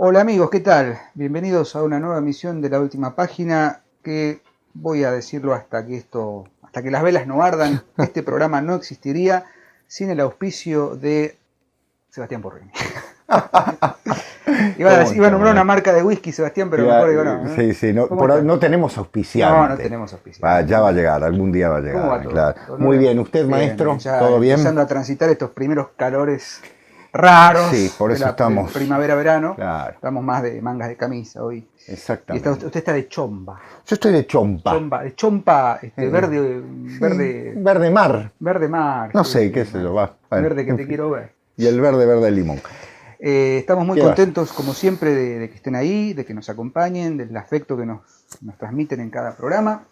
Hola amigos, ¿qué tal? Bienvenidos a una nueva emisión de La Última Página que voy a decirlo hasta que las velas no ardan. Este programa no existiría sin el auspicio de Sebastián Porrini. Iba a nombrar una marca de whisky, Sebastián, pero mejor digo no. Sí, no, no tenemos auspiciante. No tenemos auspiciante. Ya va a llegar, algún día va a llegar. ¿Cómo va todo? Claro. Muy bien, ¿usted, bien, maestro? ya ¿Todo bien? Empezando a transitar estos primeros calores raros Sí, por eso estamos. Primavera-verano. Claro. Estamos más de mangas de camisa hoy. Exactamente. Y usted está de chomba. Yo estoy de chompa. De chompa Verde mar. Verde mar. No sí, sé, sí, qué sé yo. Va. Bueno, verde que te quiero ver. Y el verde limón. Estamos muy contentos, como siempre, de que estén ahí, de que nos acompañen, del afecto que nos transmiten en cada programa.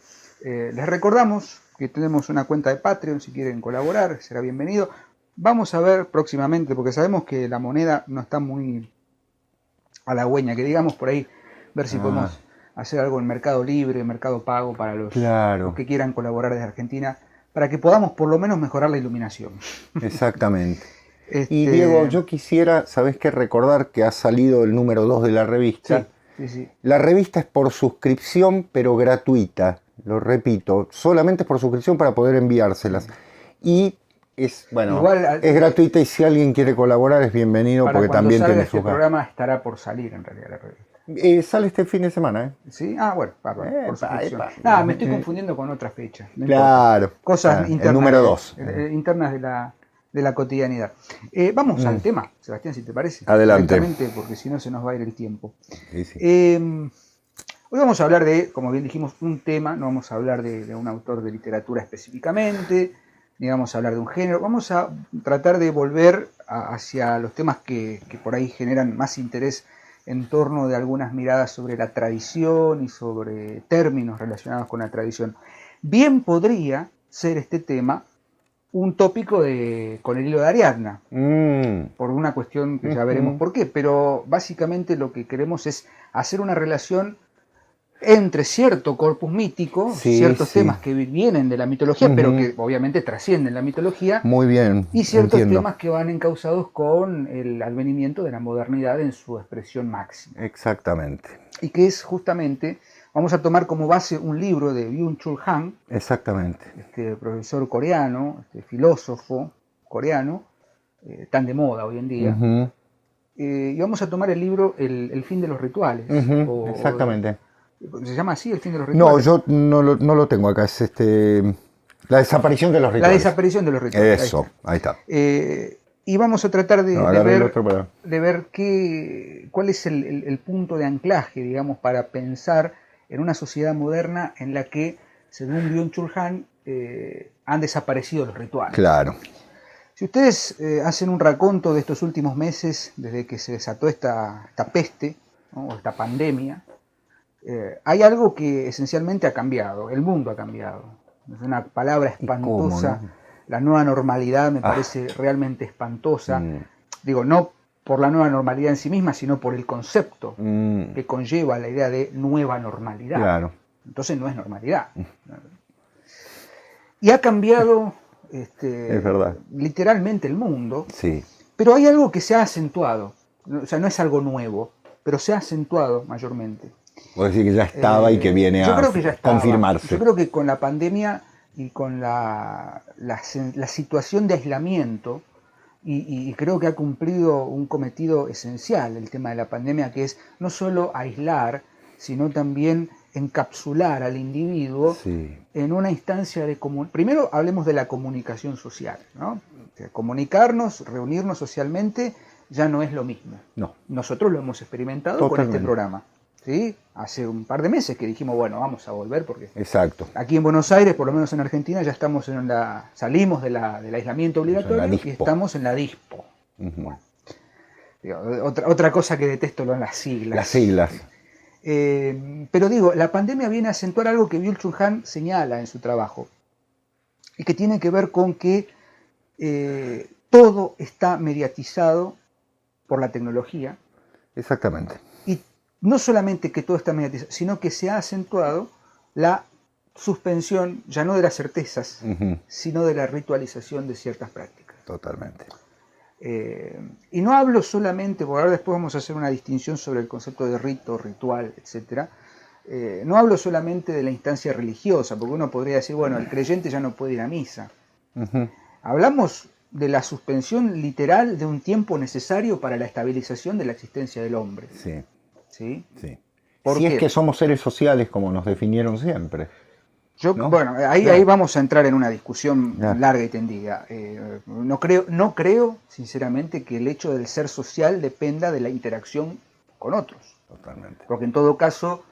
Les recordamos que tenemos una cuenta de Patreon, si quieren colaborar, será bienvenido. Vamos a ver próximamente, porque sabemos que la moneda no está muy halagüeña, que digamos por ahí, ver si podemos hacer algo en Mercado Libre, Mercado Pago, para los que quieran colaborar desde Argentina, para que podamos por lo menos mejorar la iluminación. Exactamente. Y Diego, yo quisiera, ¿sabés qué? Recordar que ha salido el número 2 de la revista. Sí. La revista es por suscripción, pero gratuita. Lo repito, solamente es por suscripción para poder enviárselas. Y es, bueno, igual, es gratuita, y si alguien quiere colaborar es bienvenido, porque también tiene este programa estará por salir en realidad la revista. Sale este fin de semana, ¿eh? Sí, bueno, por suscripción. Me estoy confundiendo con otra fecha. Claro. Cosas internas. El número 2. Internas de la cotidianidad. Vamos al tema, Sebastián, si te parece. Adelante. Porque si no se nos va a ir el tiempo. Sí. Hoy vamos a hablar de, como bien dijimos, un tema. No vamos a hablar de un autor de literatura específicamente, ni vamos a hablar de un género. Vamos a tratar de volver hacia los temas que por ahí generan más interés en torno de algunas miradas sobre la tradición y sobre términos relacionados con la tradición. Bien podría ser este tema un tópico con el hilo de Ariadna, por una cuestión que ya veremos por qué, pero básicamente lo que queremos es hacer una relación entre cierto corpus mítico, ciertos temas que vienen de la mitología, pero que obviamente trascienden la mitología. Muy bien. Y ciertos temas que van encausados con el advenimiento de la modernidad en su expresión máxima. Exactamente. Y que es justamente, vamos a tomar como base un libro de Byung-Chul Han. Exactamente. Profesor coreano, filósofo coreano, tan de moda hoy en día. Y vamos a tomar el libro El fin de los rituales. Exactamente. ¿Se llama así, El fin de los rituales? No, yo no lo tengo acá. Es la desaparición de los rituales. La desaparición de los rituales. Eso, ahí está. Y vamos a tratar de ver cuál es el punto de anclaje, digamos, para pensar en una sociedad moderna en la que, según Byung-Chul Han, han desaparecido los rituales. Claro. Si ustedes hacen un raconto de estos últimos meses, desde que se desató esta peste, ¿no? O esta pandemia, hay algo que esencialmente ha cambiado. El mundo ha cambiado. Es una palabra espantosa. ¿No? La nueva normalidad me parece realmente espantosa. Digo, no por la nueva normalidad en sí misma, sino por el concepto que conlleva la idea de nueva normalidad. Claro. Entonces no es normalidad. Y ha cambiado es verdad. literalmente el mundo. Sí. Pero hay algo que se ha acentuado. O sea, no es algo nuevo, pero se ha acentuado mayormente. Vos decís que ya estaba y que viene a confirmarse. Yo creo que con la pandemia y con la situación de aislamiento, y creo que ha cumplido un cometido esencial el tema de la pandemia, que es no solo aislar, sino también encapsular al individuo en una instancia de primero hablemos de la comunicación social, ¿no? O sea, comunicarnos, reunirnos socialmente ya no es lo mismo. No. Nosotros lo hemos experimentado con este programa. ¿Sí? Hace un par de meses que dijimos, bueno, vamos a volver porque aquí en Buenos Aires, por lo menos en Argentina, ya estamos salimos del aislamiento obligatorio y estamos en la DISPO. Bueno, otra cosa que detesto son las siglas. Las siglas. Pero digo, la pandemia viene a acentuar algo que Byung-Chul Han señala en su trabajo y que tiene que ver con que todo está mediatizado por la tecnología. Exactamente. Y no solamente que todo está mediatizado, sino que se ha acentuado la suspensión, ya no de las certezas, sino de la ritualización de ciertas prácticas. Totalmente. Y no hablo solamente, porque ahora después vamos a hacer una distinción sobre el concepto de rito, ritual, etc. No hablo solamente de la instancia religiosa, porque uno podría decir, bueno, el creyente ya no puede ir a misa. Hablamos de la suspensión literal de un tiempo necesario para la estabilización de la existencia del hombre. Sí. ¿Sí? Sí. ¿Por Si qué? es que somos seres sociales como nos definieron siempre. ¿No? Bueno, ahí vamos a entrar en una discusión larga y tendida. No creo, sinceramente, que el hecho del ser social dependa de la interacción con otros. Totalmente. Porque en todo caso,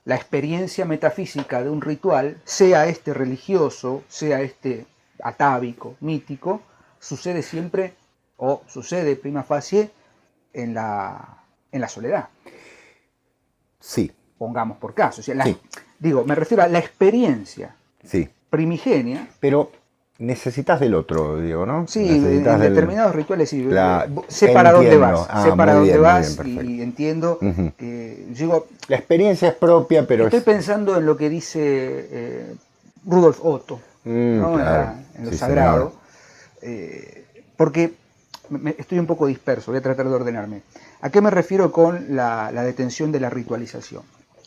la experiencia metafísica de un ritual, sea este religioso, sea este atávico, mítico, sucede siempre, o sucede prima facie, en la soledad. Sí. Pongamos por caso. O sea, Sí. Digo, me refiero a la experiencia Sí. primigenia. Pero necesitas del otro, digo, ¿no? Sí, en determinados rituales sí. Sé para entiendo. dónde vas, sé para muy dónde bien, vas muy bien, y entiendo. Digo, la experiencia es propia, pero estoy pensando en lo que dice Rudolf Otto, ¿no? claro. en lo Sí, sagrado, porque estoy un poco disperso, voy a tratar de ordenarme. ¿A qué me refiero con la detención de la ritualización?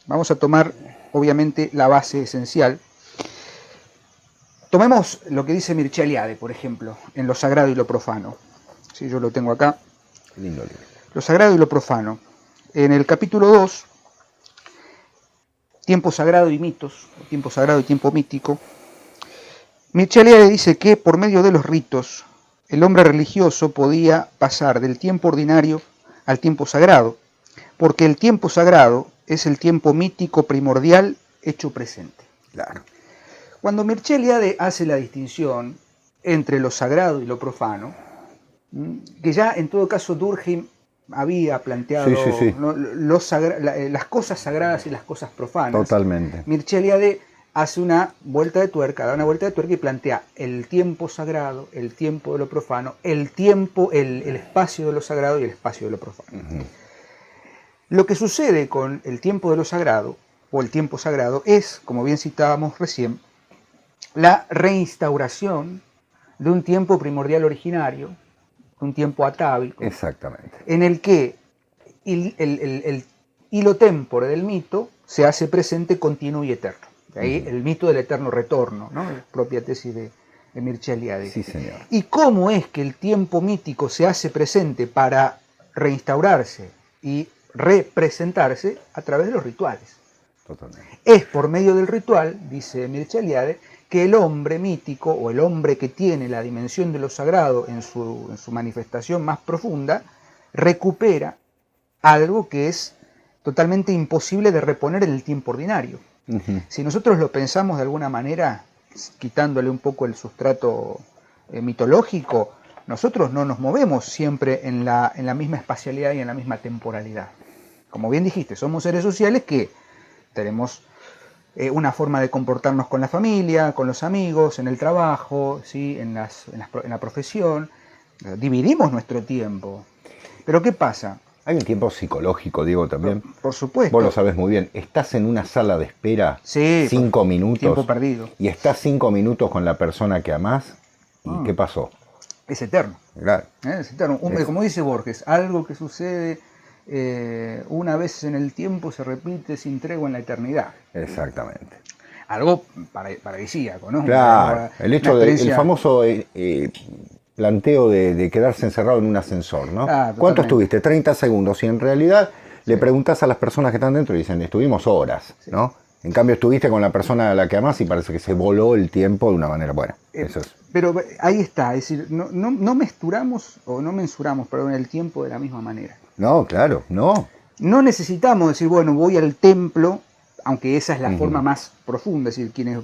Vamos a tomar, obviamente, la base esencial. Tomemos lo que dice Mircea Eliade, por ejemplo, en Lo Sagrado y lo Profano. Sí, yo lo tengo acá. Lindo libro. Lo Sagrado y lo Profano. En el capítulo 2, Tiempo Sagrado y Mitos, Tiempo Sagrado y Tiempo Mítico, Mircea Eliade dice que por medio de los ritos, el hombre religioso podía pasar del tiempo ordinario al tiempo sagrado, porque el tiempo sagrado es el tiempo mítico primordial hecho presente. Claro. Cuando Mircea Eliade hace la distinción entre lo sagrado y lo profano, que ya en todo caso Durkheim había planteado Sí. ¿no? Las cosas sagradas y las cosas profanas. Totalmente. Mircea Eliade hace una vuelta de tuerca, y plantea el tiempo sagrado, el tiempo de lo profano, el espacio de lo sagrado y el espacio de lo profano. Lo que sucede con el tiempo de lo sagrado, o el tiempo sagrado, es, como bien citábamos recién, la reinstauración de un tiempo primordial originario, un tiempo atávico. Exactamente. En el que el hilo tempore del mito se hace presente, continuo y eterno. De ahí el mito del eterno retorno, ¿no? La propia tesis de Mircea Eliade. Sí, señor. ¿Y cómo es que el tiempo mítico se hace presente para reinstaurarse y representarse? A través de los rituales. Totalmente. Es por medio del ritual, dice Mircea Eliade, que el hombre mítico o el hombre que tiene la dimensión de lo sagrado en su manifestación más profunda, recupera algo que es totalmente imposible de reponer en el tiempo ordinario. Si nosotros lo pensamos de alguna manera, quitándole un poco el sustrato mitológico, nosotros no nos movemos siempre en la misma espacialidad y en la misma temporalidad. Como bien dijiste, somos seres sociales que tenemos una forma de comportarnos con la familia, con los amigos, en el trabajo, ¿sí? en la profesión. Dividimos nuestro tiempo. Pero ¿qué pasa? Hay un tiempo psicológico, Diego, también. Por supuesto. Vos lo sabés muy bien. Estás en una sala de espera 5 minutos. Tiempo perdido. Y estás 5 minutos con la persona que amás. ¿Y qué pasó? Es eterno. Claro. Es eterno. Como dice Borges, algo que sucede una vez en el tiempo se repite sin tregua en la eternidad. Exactamente. Algo paradisíaco, ¿no? Claro. El hecho del famoso planteo de quedarse encerrado en un ascensor, ¿no? ¿Cuánto estuviste? 30 segundos. Y en realidad le preguntas a las personas que están dentro y dicen, estuvimos horas, ¿no? En cambio estuviste con la persona a la que amás y parece que se voló el tiempo de una manera buena. Eso es. Pero ahí está, es decir, no mensuramos el tiempo de la misma manera. No, claro, no. No necesitamos decir, bueno, voy al templo, aunque esa es la forma más profunda, es decir, quienes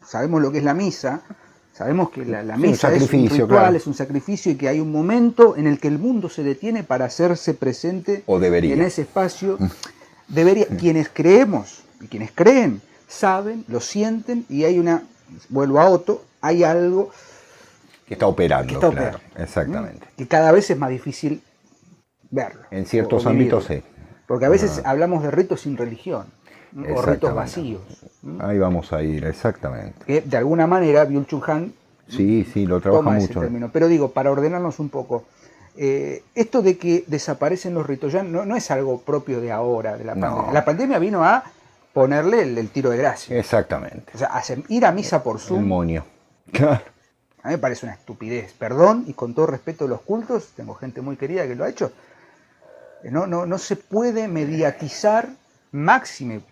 sabemos lo que es la misa, sabemos que la misa es un ritual, claro. Es un sacrificio y que hay un momento en el que el mundo se detiene para hacerse presente en ese espacio. Quienes creemos y quienes creen, saben, lo sienten y hay vuelvo a Otto, hay algo que está operando, claro, exactamente. Que cada vez es más difícil verlo. En ciertos ámbitos sí. Porque a veces hablamos de ritos sin religión, o ritos vacíos. Ahí vamos a ir, exactamente. Que de alguna manera Byung-Chul Han lo trabaja toma mucho. Ese término. Pero digo, para ordenarnos un poco, Esto de que desaparecen los ritos ya no es algo propio de ahora, de la pandemia. No. La pandemia vino a ponerle el tiro de gracia. Exactamente. O sea, ir a misa por Zoom. El moño. A mí me parece una estupidez. Perdón, y con todo respeto de los cultos, tengo gente muy querida que lo ha hecho. No se puede mediatizar máxime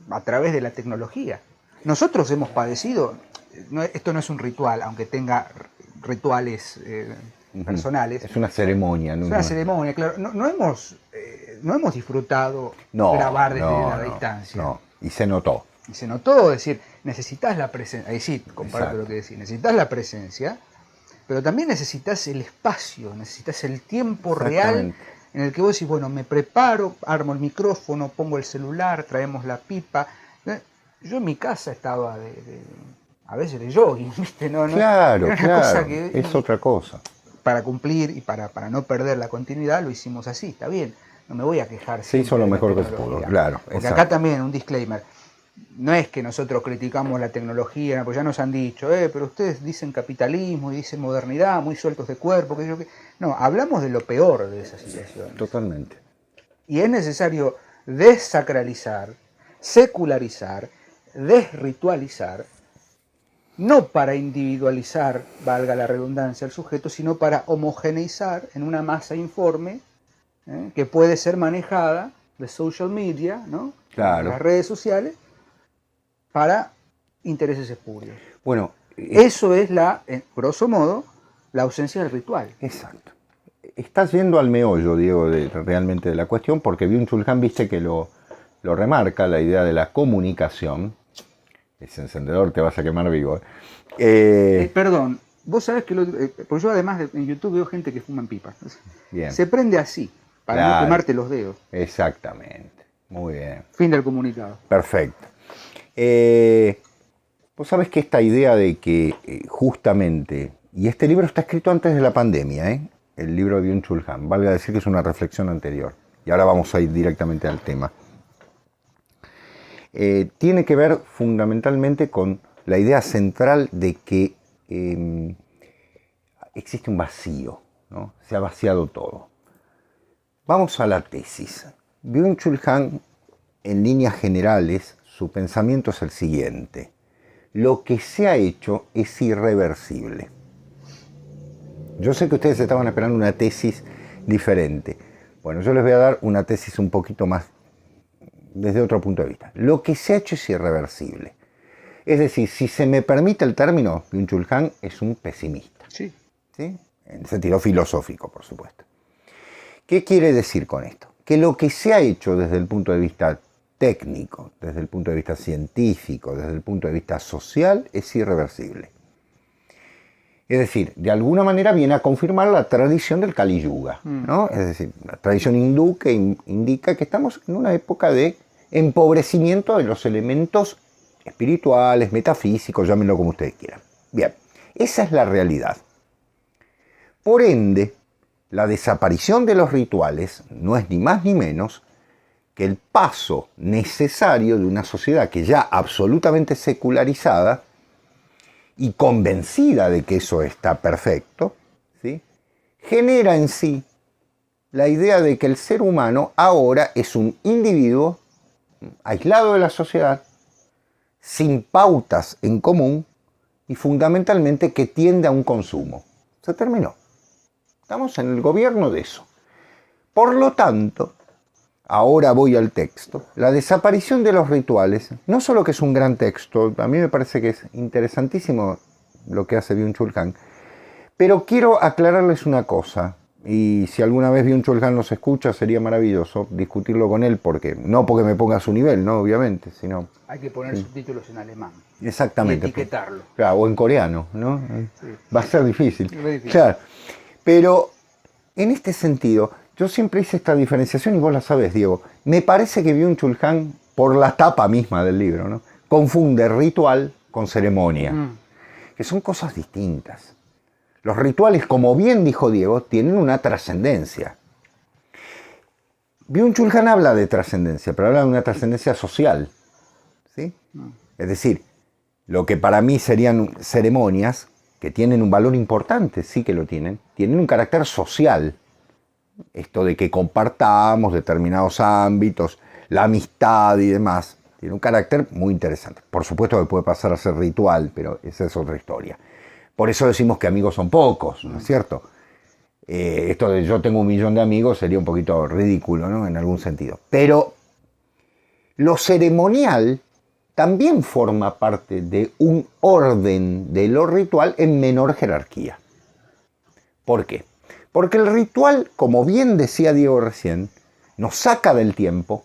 a través de la tecnología. Nosotros hemos padecido, esto no es un ritual, aunque tenga rituales personales. Es una ceremonia. Es una ceremonia, claro. No hemos disfrutado grabar desde la distancia. No, y se notó. Y se notó, es decir, necesitas la presencia, ahí sí, comparto lo que decís, necesitas la presencia, pero también necesitas el espacio, necesitas el tiempo real en el que vos decís, bueno, me preparo, armo el micrófono, pongo el celular, traemos la pipa. Yo en mi casa estaba a veces de jogging, ¿viste? Claro, es otra cosa. Para cumplir y para no perder la continuidad lo hicimos así, está bien, no me voy a quejar. Se hizo lo mejor que se pudo, claro. Porque acá también un disclaimer. No es que nosotros criticamos la tecnología, pues ya nos han dicho, pero ustedes dicen capitalismo y dicen modernidad, muy sueltos de cuerpo. No, hablamos de lo peor de esa situación. Totalmente. Y es necesario desacralizar, secularizar, desritualizar, no para individualizar, valga la redundancia, al sujeto, sino para homogeneizar en una masa informe que puede ser manejada de social media, ¿no? Claro. Las redes sociales, para intereses espurios. Bueno, eso es grosso modo, la ausencia del ritual. Exacto. Estás yendo al meollo, Diego, realmente de la cuestión, porque Byung-Chul Han, viste que lo remarca, la idea de la comunicación. Ese encendedor te vas a quemar vivo. Perdón, vos sabés que porque yo además en YouTube veo gente que fuma en pipa. Bien. Se prende así, para no quemarte los dedos. Exactamente. Muy bien. Fin del comunicado. Perfecto. Vos sabés que esta idea de que justamente, y este libro está escrito antes de la pandemia, el libro de Byung-Chul Han, valga decir que es una reflexión anterior, y ahora vamos a ir directamente al tema, tiene que ver fundamentalmente con la idea central de que existe un vacío, ¿no? Se ha vaciado todo. Vamos a la tesis. Byung-Chul Han, en líneas generales, su pensamiento es el siguiente: lo que se ha hecho es irreversible. Yo sé que ustedes estaban esperando una tesis diferente. Bueno, yo les voy a dar una tesis un poquito más desde otro punto de vista. Lo que se ha hecho es irreversible. Es decir, si se me permite el término, Byung-Chul Han es un pesimista. Sí. ¿Sí? En sentido filosófico, por supuesto. ¿Qué quiere decir con esto? Que lo que se ha hecho desde el punto de vista técnico, desde el punto de vista científico, desde el punto de vista social, es irreversible. Es decir, de alguna manera viene a confirmar la tradición del Kali Yuga, ¿no? Es decir, la tradición hindú que indica que estamos en una época de empobrecimiento de los elementos espirituales, metafísicos, llámenlo como ustedes quieran. Bien, esa es la realidad. Por ende, la desaparición de los rituales no es ni más ni menos que el paso necesario de una sociedad que ya absolutamente secularizada y convencida de que eso está perfecto, ¿sí? Genera en sí la idea de que el ser humano ahora es un individuo aislado de la sociedad, sin pautas en común y fundamentalmente que tiende a un consumo. Se terminó. Estamos en el gobierno de eso. Por lo tanto, ahora voy al texto. La desaparición de los rituales, no solo que es un gran texto, a mí me parece que es interesantísimo lo que hace Byung-Chul Han, pero quiero aclararles una cosa, y si alguna vez Byung-Chul Han nos escucha, sería maravilloso discutirlo con él, no porque me ponga a su nivel, no, obviamente, sino... Hay que poner subtítulos en alemán. Exactamente. Y etiquetarlo. Claro, o en coreano, ¿no? Sí. Va a ser difícil. Muy difícil. Claro. Pero en este sentido, yo siempre hice esta diferenciación y vos la sabés, Diego. Me parece que Byung-Chul Han, por la tapa misma del libro, ¿no?, confunde ritual con ceremonia, que son cosas distintas. Los rituales, como bien dijo Diego, tienen una trascendencia. Byung-Chul Han habla de trascendencia, pero habla de una trascendencia social, ¿sí? Es decir, lo que para mí serían ceremonias que tienen un valor importante, sí que lo tienen un carácter social, esto de que compartamos determinados ámbitos, la amistad y demás, tiene un carácter muy interesante. Por supuesto que puede pasar a ser ritual, pero esa es otra historia. Por eso decimos que amigos son pocos, ¿no es cierto? Esto de yo tengo 1 millón de amigos sería un poquito ridículo, ¿no? En algún sentido. Pero lo ceremonial también forma parte de un orden de lo ritual en menor jerarquía. ¿Por qué? Porque el ritual, como bien decía Diego recién, nos saca del tiempo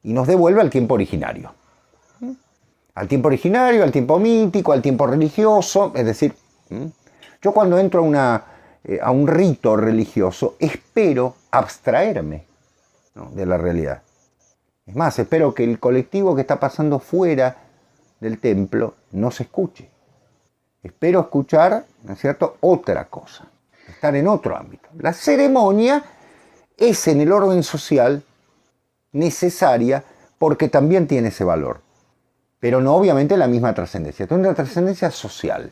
y nos devuelve al tiempo originario. Al tiempo originario, al tiempo mítico, al tiempo religioso. Es decir, yo cuando entro a un rito religioso espero abstraerme, ¿no?, de la realidad. Es más, espero que el colectivo que está pasando fuera del templo no se escuche. Espero escuchar, ¿no es cierto?, otra cosa, estar en otro ámbito. La ceremonia es en el orden social necesaria porque también tiene ese valor, pero no obviamente la misma trascendencia, tiene una trascendencia social,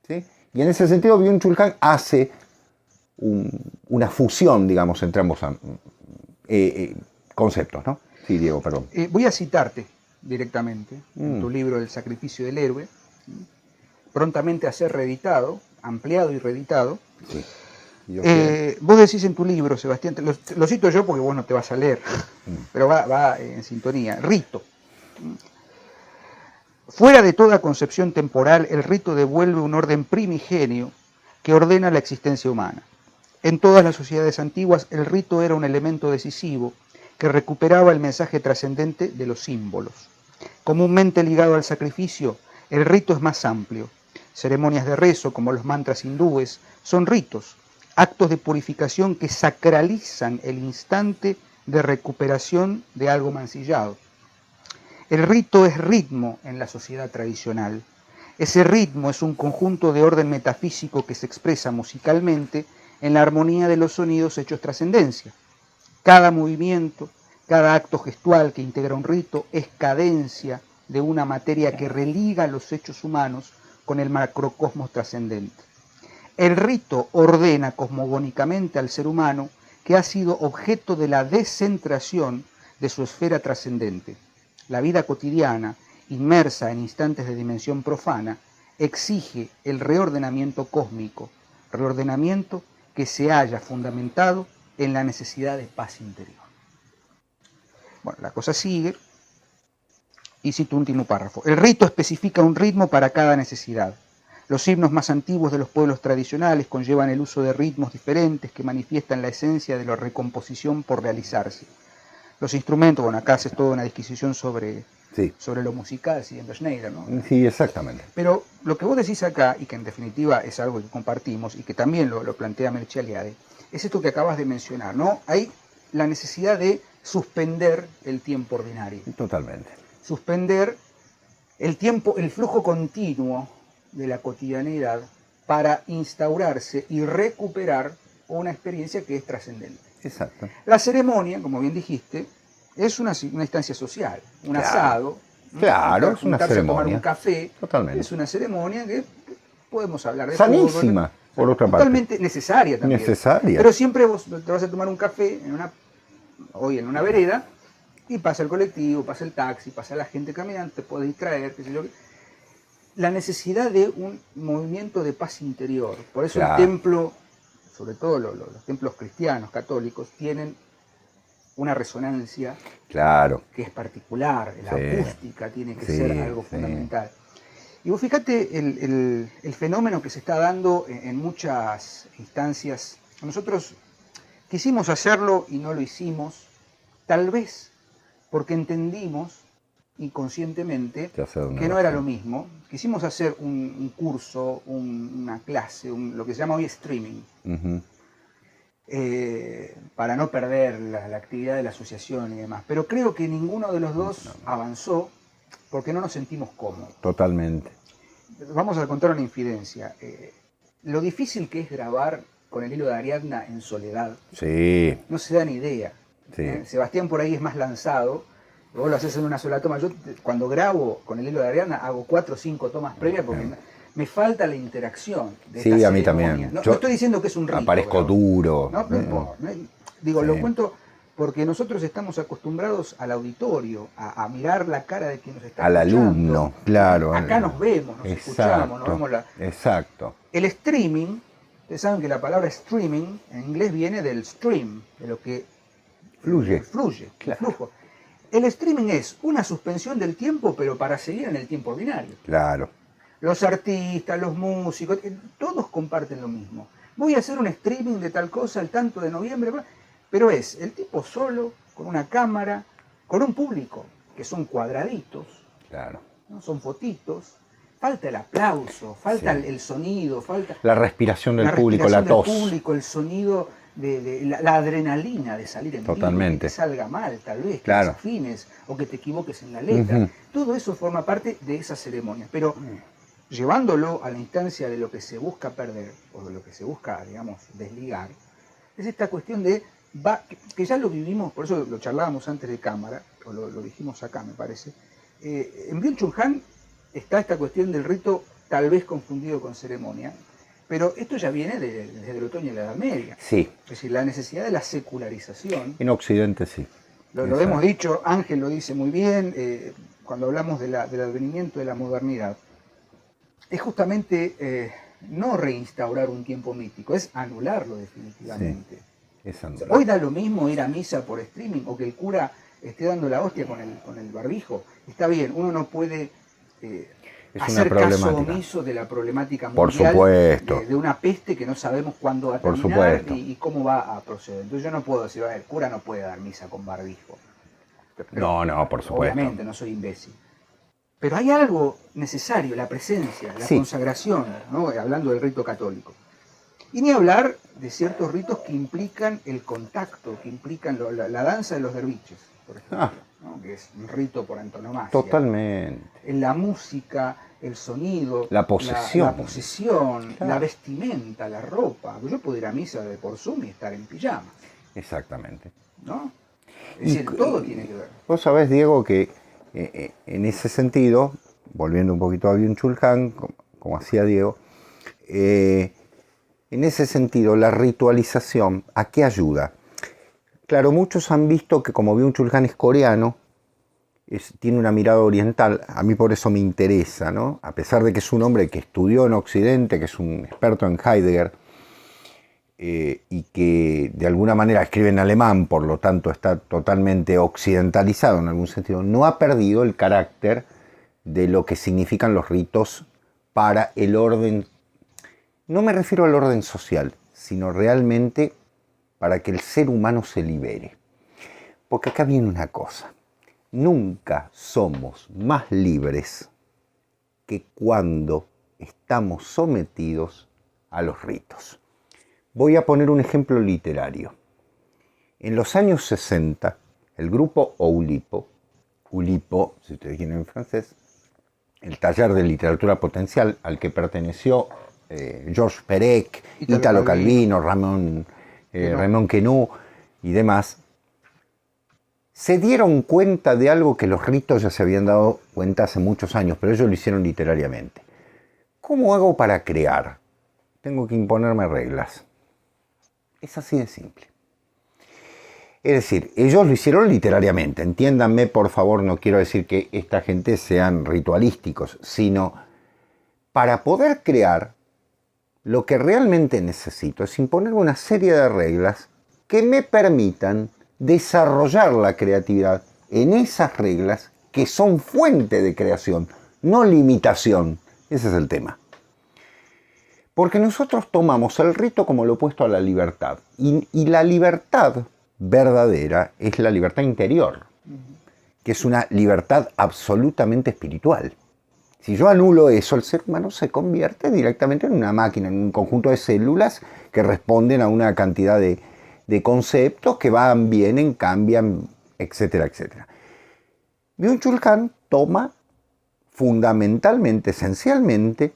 ¿sí? Y en ese sentido Byung-Chul Han hace una fusión, digamos, entre ambos conceptos, ¿no? Sí, Diego, perdón. Voy a citarte directamente en tu libro El sacrificio del héroe, prontamente a ser reeditado, ampliado y reeditado. Sí. Vos decís en tu libro, Sebastián, lo cito yo porque vos no te vas a leer, pero va en sintonía. Rito. Fuera de toda concepción temporal, el rito devuelve un orden primigenio que ordena la existencia humana. En todas las sociedades antiguas, el rito era un elemento decisivo que recuperaba el mensaje trascendente de los símbolos. Comúnmente ligado al sacrificio, el rito es más amplio. Ceremonias de rezo, como los mantras hindúes, son ritos, actos de purificación que sacralizan el instante de recuperación de algo mancillado. El rito es ritmo en la sociedad tradicional. Ese ritmo es un conjunto de orden metafísico que se expresa musicalmente en la armonía de los sonidos hechos trascendencia. Cada movimiento, cada acto gestual que integra un rito es cadencia de una materia que religa los hechos humanos con el macrocosmos trascendente. El rito ordena cosmogónicamente al ser humano que ha sido objeto de la descentración de su esfera trascendente. La vida cotidiana, inmersa en instantes de dimensión profana, exige el reordenamiento cósmico, reordenamiento que se halla fundamentado en la necesidad de paz interior. Bueno, la cosa sigue y cito un último párrafo. El rito especifica un ritmo para cada necesidad. Los himnos más antiguos de los pueblos tradicionales conllevan el uso de ritmos diferentes que manifiestan la esencia de la recomposición por realizarse. Los instrumentos, bueno, acá haces toda una disquisición sobre lo musical, siguiendo Schneider, ¿no? Sí, exactamente. Pero lo que vos decís acá, y que en definitiva es algo que compartimos, y que también lo plantea Mircea Eliade, es esto que acabas de mencionar, ¿no? Hay la necesidad de suspender el tiempo ordinario. Totalmente. Suspender el tiempo, el flujo continuo de la cotidianidad para instaurarse y recuperar una experiencia que es trascendente. Exacto. La ceremonia, como bien dijiste, es una instancia social, un asado. Claro, es una ceremonia. Tomar un café. Totalmente. Es una ceremonia que podemos hablar de sanísima, por otra parte. Totalmente necesaria también. Necesaria. Pero siempre vos te vas a tomar un café hoy en una vereda y pasa el colectivo, pasa el taxi, pasa la gente caminando, te puedes distraer, qué sé yo. La necesidad de un movimiento de paz interior. Por eso el templo, sobre todo los templos cristianos, católicos, tienen una resonancia que es particular, la acústica tiene que ser algo fundamental. Y vos fíjate el fenómeno que se está dando en muchas instancias. Nosotros quisimos hacerlo y no lo hicimos, tal vez porque entendimos inconscientemente que no era lo mismo. Quisimos hacer un curso, una clase, lo que se llama hoy streaming, para no perder la actividad de la asociación y demás. Pero creo que ninguno de los dos avanzó porque no nos sentimos cómodos. Totalmente. Vamos a contar una infidencia. Lo difícil que es grabar con el hilo de Ariadna en soledad, no se dan idea. Sebastián por ahí es más lanzado. Vos lo haces en una sola toma. Yo cuando grabo con el hilo de Ariadna hago 4 o 5 tomas previas porque me falta la interacción de esta a mí también. No estoy diciendo que es un rito. Aparezco duro. No importa. Digo, lo cuento porque nosotros estamos acostumbrados al auditorio, a mirar la cara de quien nos está escuchando. Al alumno, claro. Acá nos vemos, nos escuchamos, nos vemos Exacto. El streaming, ustedes saben que la palabra streaming en inglés viene del stream, de lo que fluye, claro. Flujo. El streaming es una suspensión del tiempo, pero para seguir en el tiempo ordinario. Claro. Los artistas, los músicos, todos comparten lo mismo. Voy a hacer un streaming de tal cosa el tanto de noviembre, pero es el tipo solo, con una cámara, con un público, que son cuadraditos, claro. ¿no? Son fotitos, falta el aplauso, falta el sonido, falta la respiración del público, la tos. El sonido de la adrenalina de salir en Totalmente. vivo, que salga mal, tal vez, que claro. desafines o que te equivoques en la letra. Todo eso forma parte de esa ceremonia. Pero llevándolo a la instancia de lo que se busca perder, o de lo que se busca, digamos, desligar, es esta cuestión de, que ya lo vivimos, por eso lo charlábamos antes de cámara, o lo dijimos acá, me parece. En Byung-Chul Han está esta cuestión del rito tal vez confundido con ceremonia, pero esto ya viene desde el otoño de la Edad Media. Sí. Es decir, la necesidad de la secularización. En Occidente sí. Lo hemos dicho, Ángel lo dice muy bien, cuando hablamos del advenimiento de la modernidad. Es justamente no reinstaurar un tiempo mítico, es anularlo definitivamente. Sí, es anular. Hoy da lo mismo ir a misa por streaming o que el cura esté dando la hostia con el barbijo. Está bien, uno no puede hacer caso omiso de la problemática mundial, por supuesto. De una peste que no sabemos cuándo va a terminar y cómo va a proceder. Entonces yo no puedo decir, el cura no puede dar misa con barbijo. Pero, no, por supuesto. Obviamente, no soy imbécil. Pero hay algo necesario, la presencia, la consagración, ¿no? Hablando del rito católico. Y ni hablar de ciertos ritos que implican el contacto, que implican la danza de los derviches, por ejemplo, ¿no? Que es un rito por antonomasia. Totalmente. En la música, el sonido, la posesión, claro. La vestimenta, la ropa. Yo puedo ir a misa de por Zoom y estar en pijama. Exactamente. ¿No? Es decir, todo tiene que ver. Vos sabés, Diego, que en ese sentido, volviendo un poquito a Byung-Chul Han, como hacía Diego, en ese sentido, la ritualización, ¿a qué ayuda? Claro, muchos han visto que como Byung-Chul Han es coreano, tiene una mirada oriental, a mí por eso me interesa, ¿no? A pesar de que es un hombre que estudió en Occidente, que es un experto en Heidegger, y que de alguna manera escribe en alemán, por lo tanto está totalmente occidentalizado en algún sentido, no ha perdido el carácter de lo que significan los ritos para el orden. No me refiero al orden social, sino realmente para que el ser humano se libere. Porque acá viene una cosa, nunca somos más libres que cuando estamos sometidos a los ritos. Voy a poner un ejemplo literario. En los años 60, el grupo Oulipo, si ustedes quieren en francés, el taller de literatura potencial al que perteneció Georges Perec, Italo Calvino, Ramón Queneau y demás, se dieron cuenta de algo que los ritos ya se habían dado cuenta hace muchos años, pero ellos lo hicieron literariamente. ¿Cómo hago para crear? Tengo que imponerme reglas. Es así de simple. Es decir, ellos lo hicieron literariamente. Entiéndanme, por favor, no quiero decir que esta gente sean ritualísticos, sino para poder crear, lo que realmente necesito es imponer una serie de reglas que me permitan desarrollar la creatividad en esas reglas que son fuente de creación, no limitación. Ese es el tema. Porque nosotros tomamos el rito como lo opuesto a la libertad. Y la libertad verdadera es la libertad interior, que es una libertad absolutamente espiritual. Si yo anulo eso, el ser humano se convierte directamente en una máquina, en un conjunto de células que responden a una cantidad de conceptos que van, vienen, cambian, etcétera, etcétera. Byung-Chul Han toma fundamentalmente, esencialmente,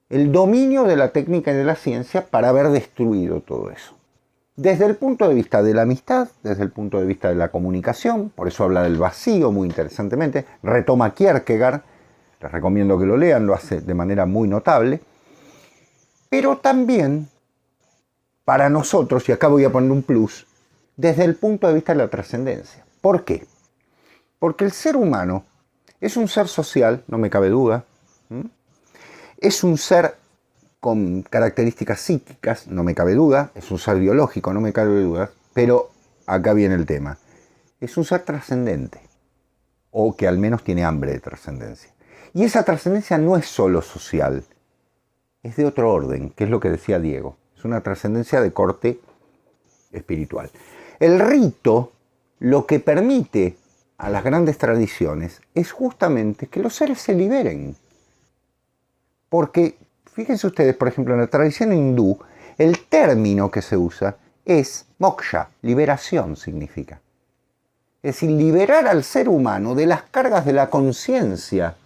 el dominio de la técnica y de la ciencia para haber destruido todo eso. Desde el punto de vista de la amistad, desde el punto de vista de la comunicación, por eso habla del vacío muy interesantemente, retoma Kierkegaard, les recomiendo que lo lean, lo hace de manera muy notable, pero también para nosotros, y acá voy a poner un plus, desde el punto de vista de la trascendencia. ¿Por qué? Porque el ser humano es un ser social, no me cabe duda. Es un ser con características psíquicas, no me cabe duda. Es un ser biológico, no me cabe duda. Pero acá viene el tema. Es un ser trascendente, o que al menos tiene hambre de trascendencia. Y esa trascendencia no es solo social, es de otro orden, que es lo que decía Diego. Es una trascendencia de corte espiritual. El rito lo que permite a las grandes tradiciones es justamente que los seres se liberen. Porque, fíjense ustedes, por ejemplo, en la tradición hindú, el término que se usa es moksha, liberación significa. Es decir, liberar al ser humano de las cargas de la conciencia.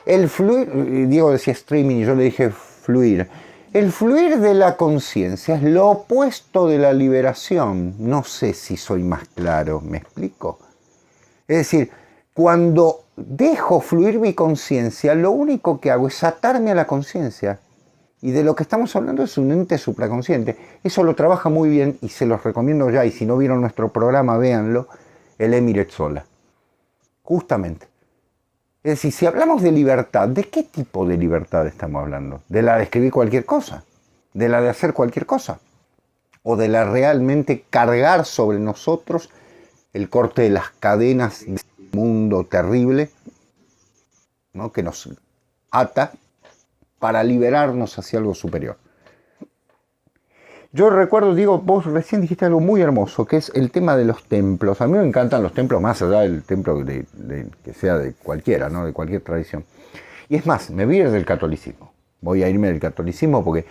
El fluir, Diego decía streaming y yo le dije fluir. El fluir de la conciencia es lo opuesto de la liberación. No sé si soy más claro, ¿me explico? Es decir, cuando dejo fluir mi conciencia, lo único que hago es atarme a la conciencia. Y de lo que estamos hablando es un ente supraconsciente. Eso lo trabaja muy bien y se los recomiendo ya. Y si no vieron nuestro programa, véanlo. El Emiret Sola. Justamente. Es decir, si hablamos de libertad, ¿de qué tipo de libertad estamos hablando? ¿De la de escribir cualquier cosa? ¿De la de hacer cualquier cosa? ¿O de la realmente cargar sobre nosotros el corte de las cadenas de este mundo terrible, ¿no?, que nos ata para liberarnos hacia algo superior? Yo recuerdo, Diego, vos recién dijiste algo muy hermoso, que es el tema de los templos. A mí me encantan los templos, más allá del templo que sea de cualquiera, ¿no?, de cualquier tradición. Y es más, me voy a ir del catolicismo. Voy a irme del catolicismo porque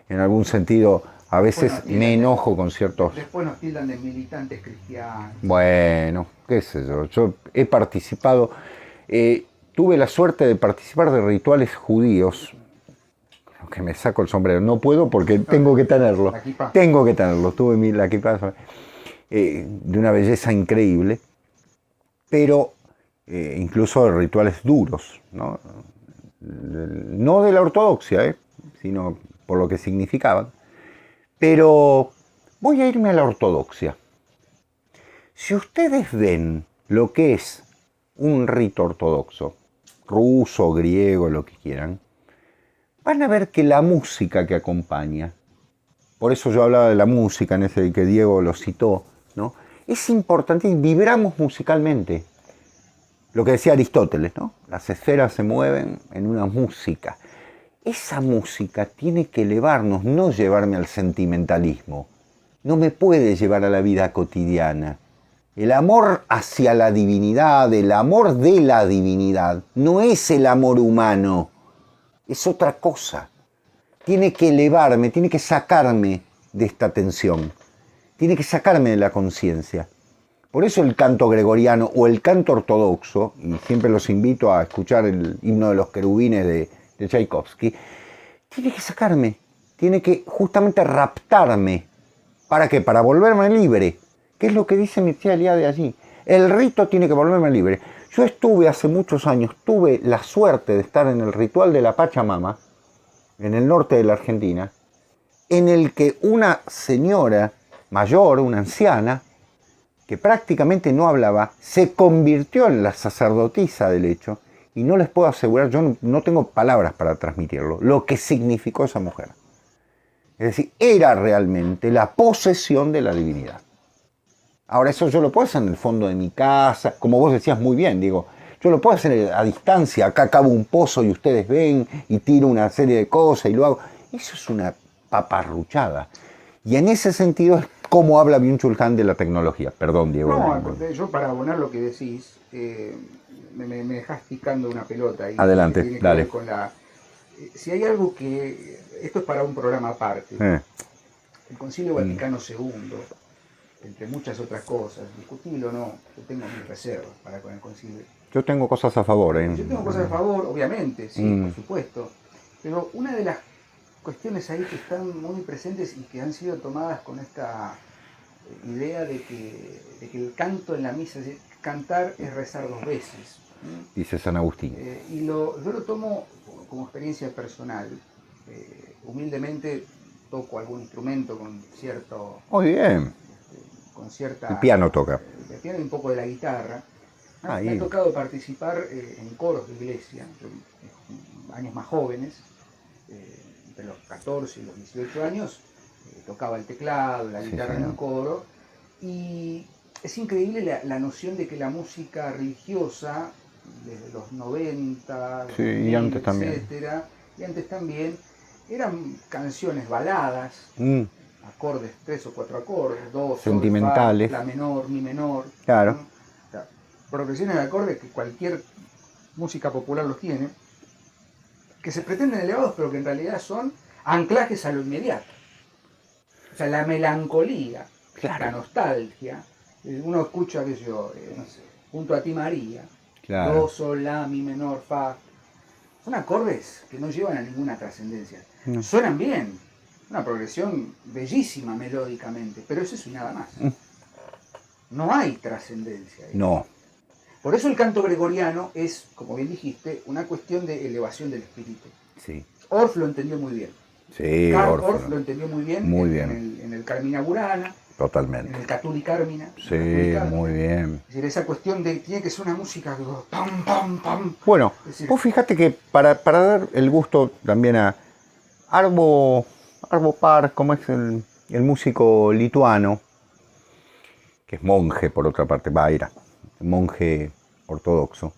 en algún sentido a veces me enojo con ciertos... Después nos tildan de militantes cristianos. Bueno, qué sé yo. Yo he participado, tuve la suerte de participar de rituales judíos, que me saco el sombrero. No puedo porque tengo que tenerlo. Tengo que tenerlo. Tuve la kipá de una belleza increíble, pero incluso de rituales duros, ¿no? No de la ortodoxia, sino por lo que significaban. Pero voy a irme a la ortodoxia. Si ustedes ven lo que es un rito ortodoxo, ruso, griego, lo que quieran, van a ver que la música que acompaña, por eso yo hablaba de la música en ese que Diego lo citó, ¿no?, es importante, vibramos musicalmente. Lo que decía Aristóteles, ¿no? Las esferas se mueven en una música. Esa música tiene que elevarnos, no llevarme al sentimentalismo. No me puede llevar a la vida cotidiana. El amor hacia la divinidad, el amor de la divinidad, no es el amor humano. Es otra cosa. Tiene que elevarme, tiene que sacarme de esta tensión. Tiene que sacarme de la conciencia. Por eso el canto gregoriano o el canto ortodoxo, y siempre los invito a escuchar el himno de los querubines de Tchaikovsky, tiene que sacarme, tiene que justamente raptarme. ¿Para qué? Para volverme libre. ¿Qué es lo que dice Mircea Eliade allí? El rito tiene que volverme libre. Yo estuve hace muchos años, tuve la suerte de estar en el ritual de la Pachamama, en el norte de la Argentina, en el que una señora mayor, una anciana, que prácticamente no hablaba, se convirtió en la sacerdotisa del hecho, y no les puedo asegurar, yo no tengo palabras para transmitirlo, lo que significó esa mujer. Es decir, era realmente la posesión de la divinidad. Ahora, eso yo lo puedo hacer en el fondo de mi casa, como vos decías muy bien, digo, yo lo puedo hacer a distancia, acá cavo un pozo y ustedes ven, y tiro una serie de cosas y lo hago. Eso es una paparruchada. Y en ese sentido es como habla Byung-Chul Han de la tecnología. Perdón, Diego. No, yo para abonar lo que decís, me dejás picando una pelota ahí. Adelante, dale. Con si hay algo que... Esto es para un programa aparte. El Concilio Vaticano II, entre muchas otras cosas, discutible o no, yo tengo mis reservas para con el Concilio. Yo tengo cosas a favor. Yo tengo cosas a favor, obviamente, sí, por supuesto. Pero una de las cuestiones ahí que están muy presentes y que han sido tomadas con esta idea de que el canto en la misa, es decir, cantar es rezar dos veces. Dice San Agustín. Y yo lo tomo como experiencia personal. Humildemente toco algún instrumento con cierto... Muy bien. con cierta... El piano toca. El piano y un poco de la guitarra. Me ha Y... tocado participar en coros de iglesia, años más jóvenes, entre los 14 y los 18 años, tocaba el teclado, la guitarra en un coro, y es increíble la noción de que la música religiosa, desde los 90, sí, 2000, y antes etcétera, y antes también, eran canciones baladas, acordes, 3 o 4 acordes, 2, sentimentales, la menor, mi menor, claro, ¿no? O sea, progresiones de acordes que cualquier música popular los tiene, que se pretenden elevados, pero que en realidad son anclajes a lo inmediato. O sea, la melancolía, la nostalgia. Uno escucha, qué sé yo, no sé, Junto a ti María, do, sol, la, mi menor, fa. Son acordes que no llevan a ninguna trascendencia. No. Suenan bien, una progresión bellísima melódicamente, pero es eso y nada más. No hay trascendencia. No. Por eso el canto gregoriano es, como bien dijiste, una cuestión de elevación del espíritu. Sí. Orff lo entendió muy bien. Sí, Karl Orff lo entendió muy bien, en el Carmina Burana. Totalmente. En el Catull y Carmina. Sí, muy bien. Es decir, esa cuestión de tiene que ser una música que pam, pam, pam. Bueno, decir, vos fíjate que para dar el gusto también a Arvo Pärt, como es el músico lituano, que es monje por otra parte, era monje ortodoxo.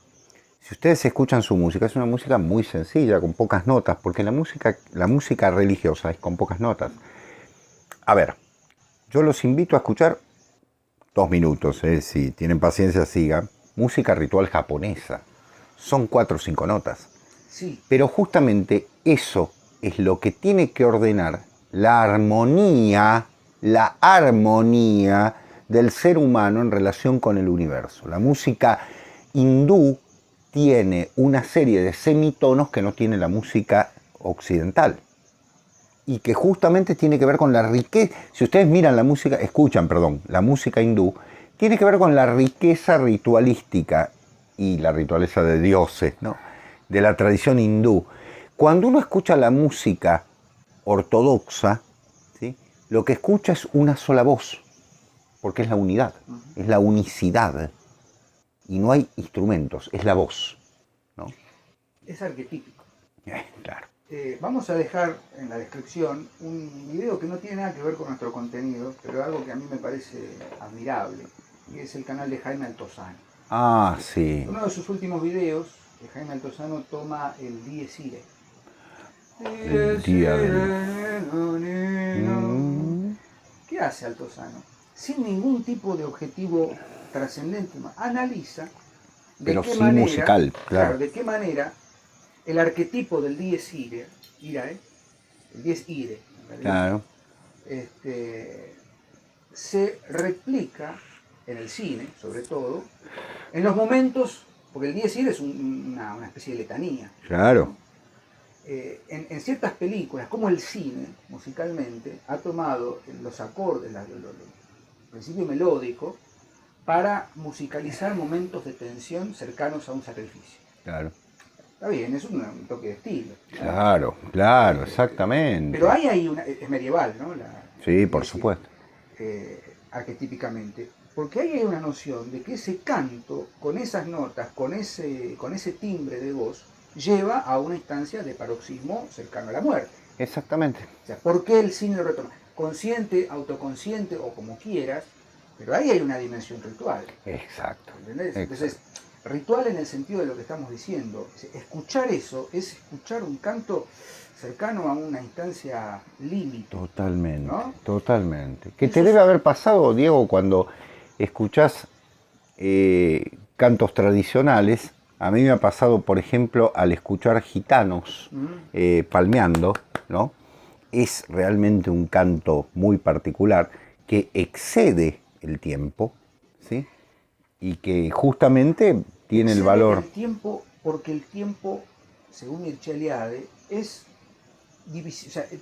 Si ustedes escuchan su música, es una música muy sencilla, con pocas notas, porque la música religiosa es con pocas notas. A ver, yo los invito a escuchar 2 minutos, si tienen paciencia sigan. Música ritual japonesa. Son 4 o 5 notas. Sí. Pero justamente eso es lo que tiene que ordenar la armonía del ser humano en relación con el universo. La música hindú tiene una serie de semitonos que no tiene la música occidental. Y que justamente tiene que ver con la riqueza. Si ustedes escuchan la música hindú, tiene que ver con la riqueza ritualística y la ritualeza de dioses, ¿no?, de la tradición hindú. Cuando uno escucha la música ortodoxa, ¿sí?, lo que escucha es una sola voz, porque es la unidad, es la unicidad. Y no hay instrumentos, es la voz, ¿no? Es arquetípico. Claro. Vamos a dejar en la descripción un video que no tiene nada que ver con nuestro contenido, pero algo que a mí me parece admirable, y es el canal de Jaime Altozano. Ah, sí. En uno de sus últimos videos, Jaime Altozano toma el Dies Irae. El día ¿Qué hace Altozano? Sin ningún tipo de objetivo trascendente, analiza pero sí musical, claro. De qué manera el arquetipo del Dies Irae, el Dies Irae, claro, se replica en el cine, sobre todo, en los momentos, porque el Dies Irae es una especie de letanía. Claro. ¿No? En ciertas películas, como el cine, musicalmente, ha tomado los acordes, el principio melódico, para musicalizar momentos de tensión cercanos a un sacrificio. Claro. Está bien, es un toque de estilo. Claro, exactamente. Pero es medieval, ¿no? Sí, por supuesto. Arquetípicamente. Porque ahí hay una noción de que ese canto, con esas notas, con ese timbre de voz, lleva a una instancia de paroxismo cercano a la muerte. Exactamente. O sea, ¿por qué el cine lo retoma? Consciente, autoconsciente o como quieras, pero ahí hay una dimensión ritual. Exacto. ¿Entendés? Entonces, ritual en el sentido de lo que estamos diciendo. Escuchar eso es escuchar un canto cercano a una instancia límite. Totalmente, ¿no? Totalmente. ¿Qué te debe haber pasado, Diego, cuando escuchás cantos tradicionales? A mí me ha pasado, por ejemplo, al escuchar gitanos palmeando, ¿no? Es realmente un canto muy particular que excede el tiempo, ¿sí? Y que justamente tiene el valor. El tiempo, porque el tiempo, según Mircea Eliade,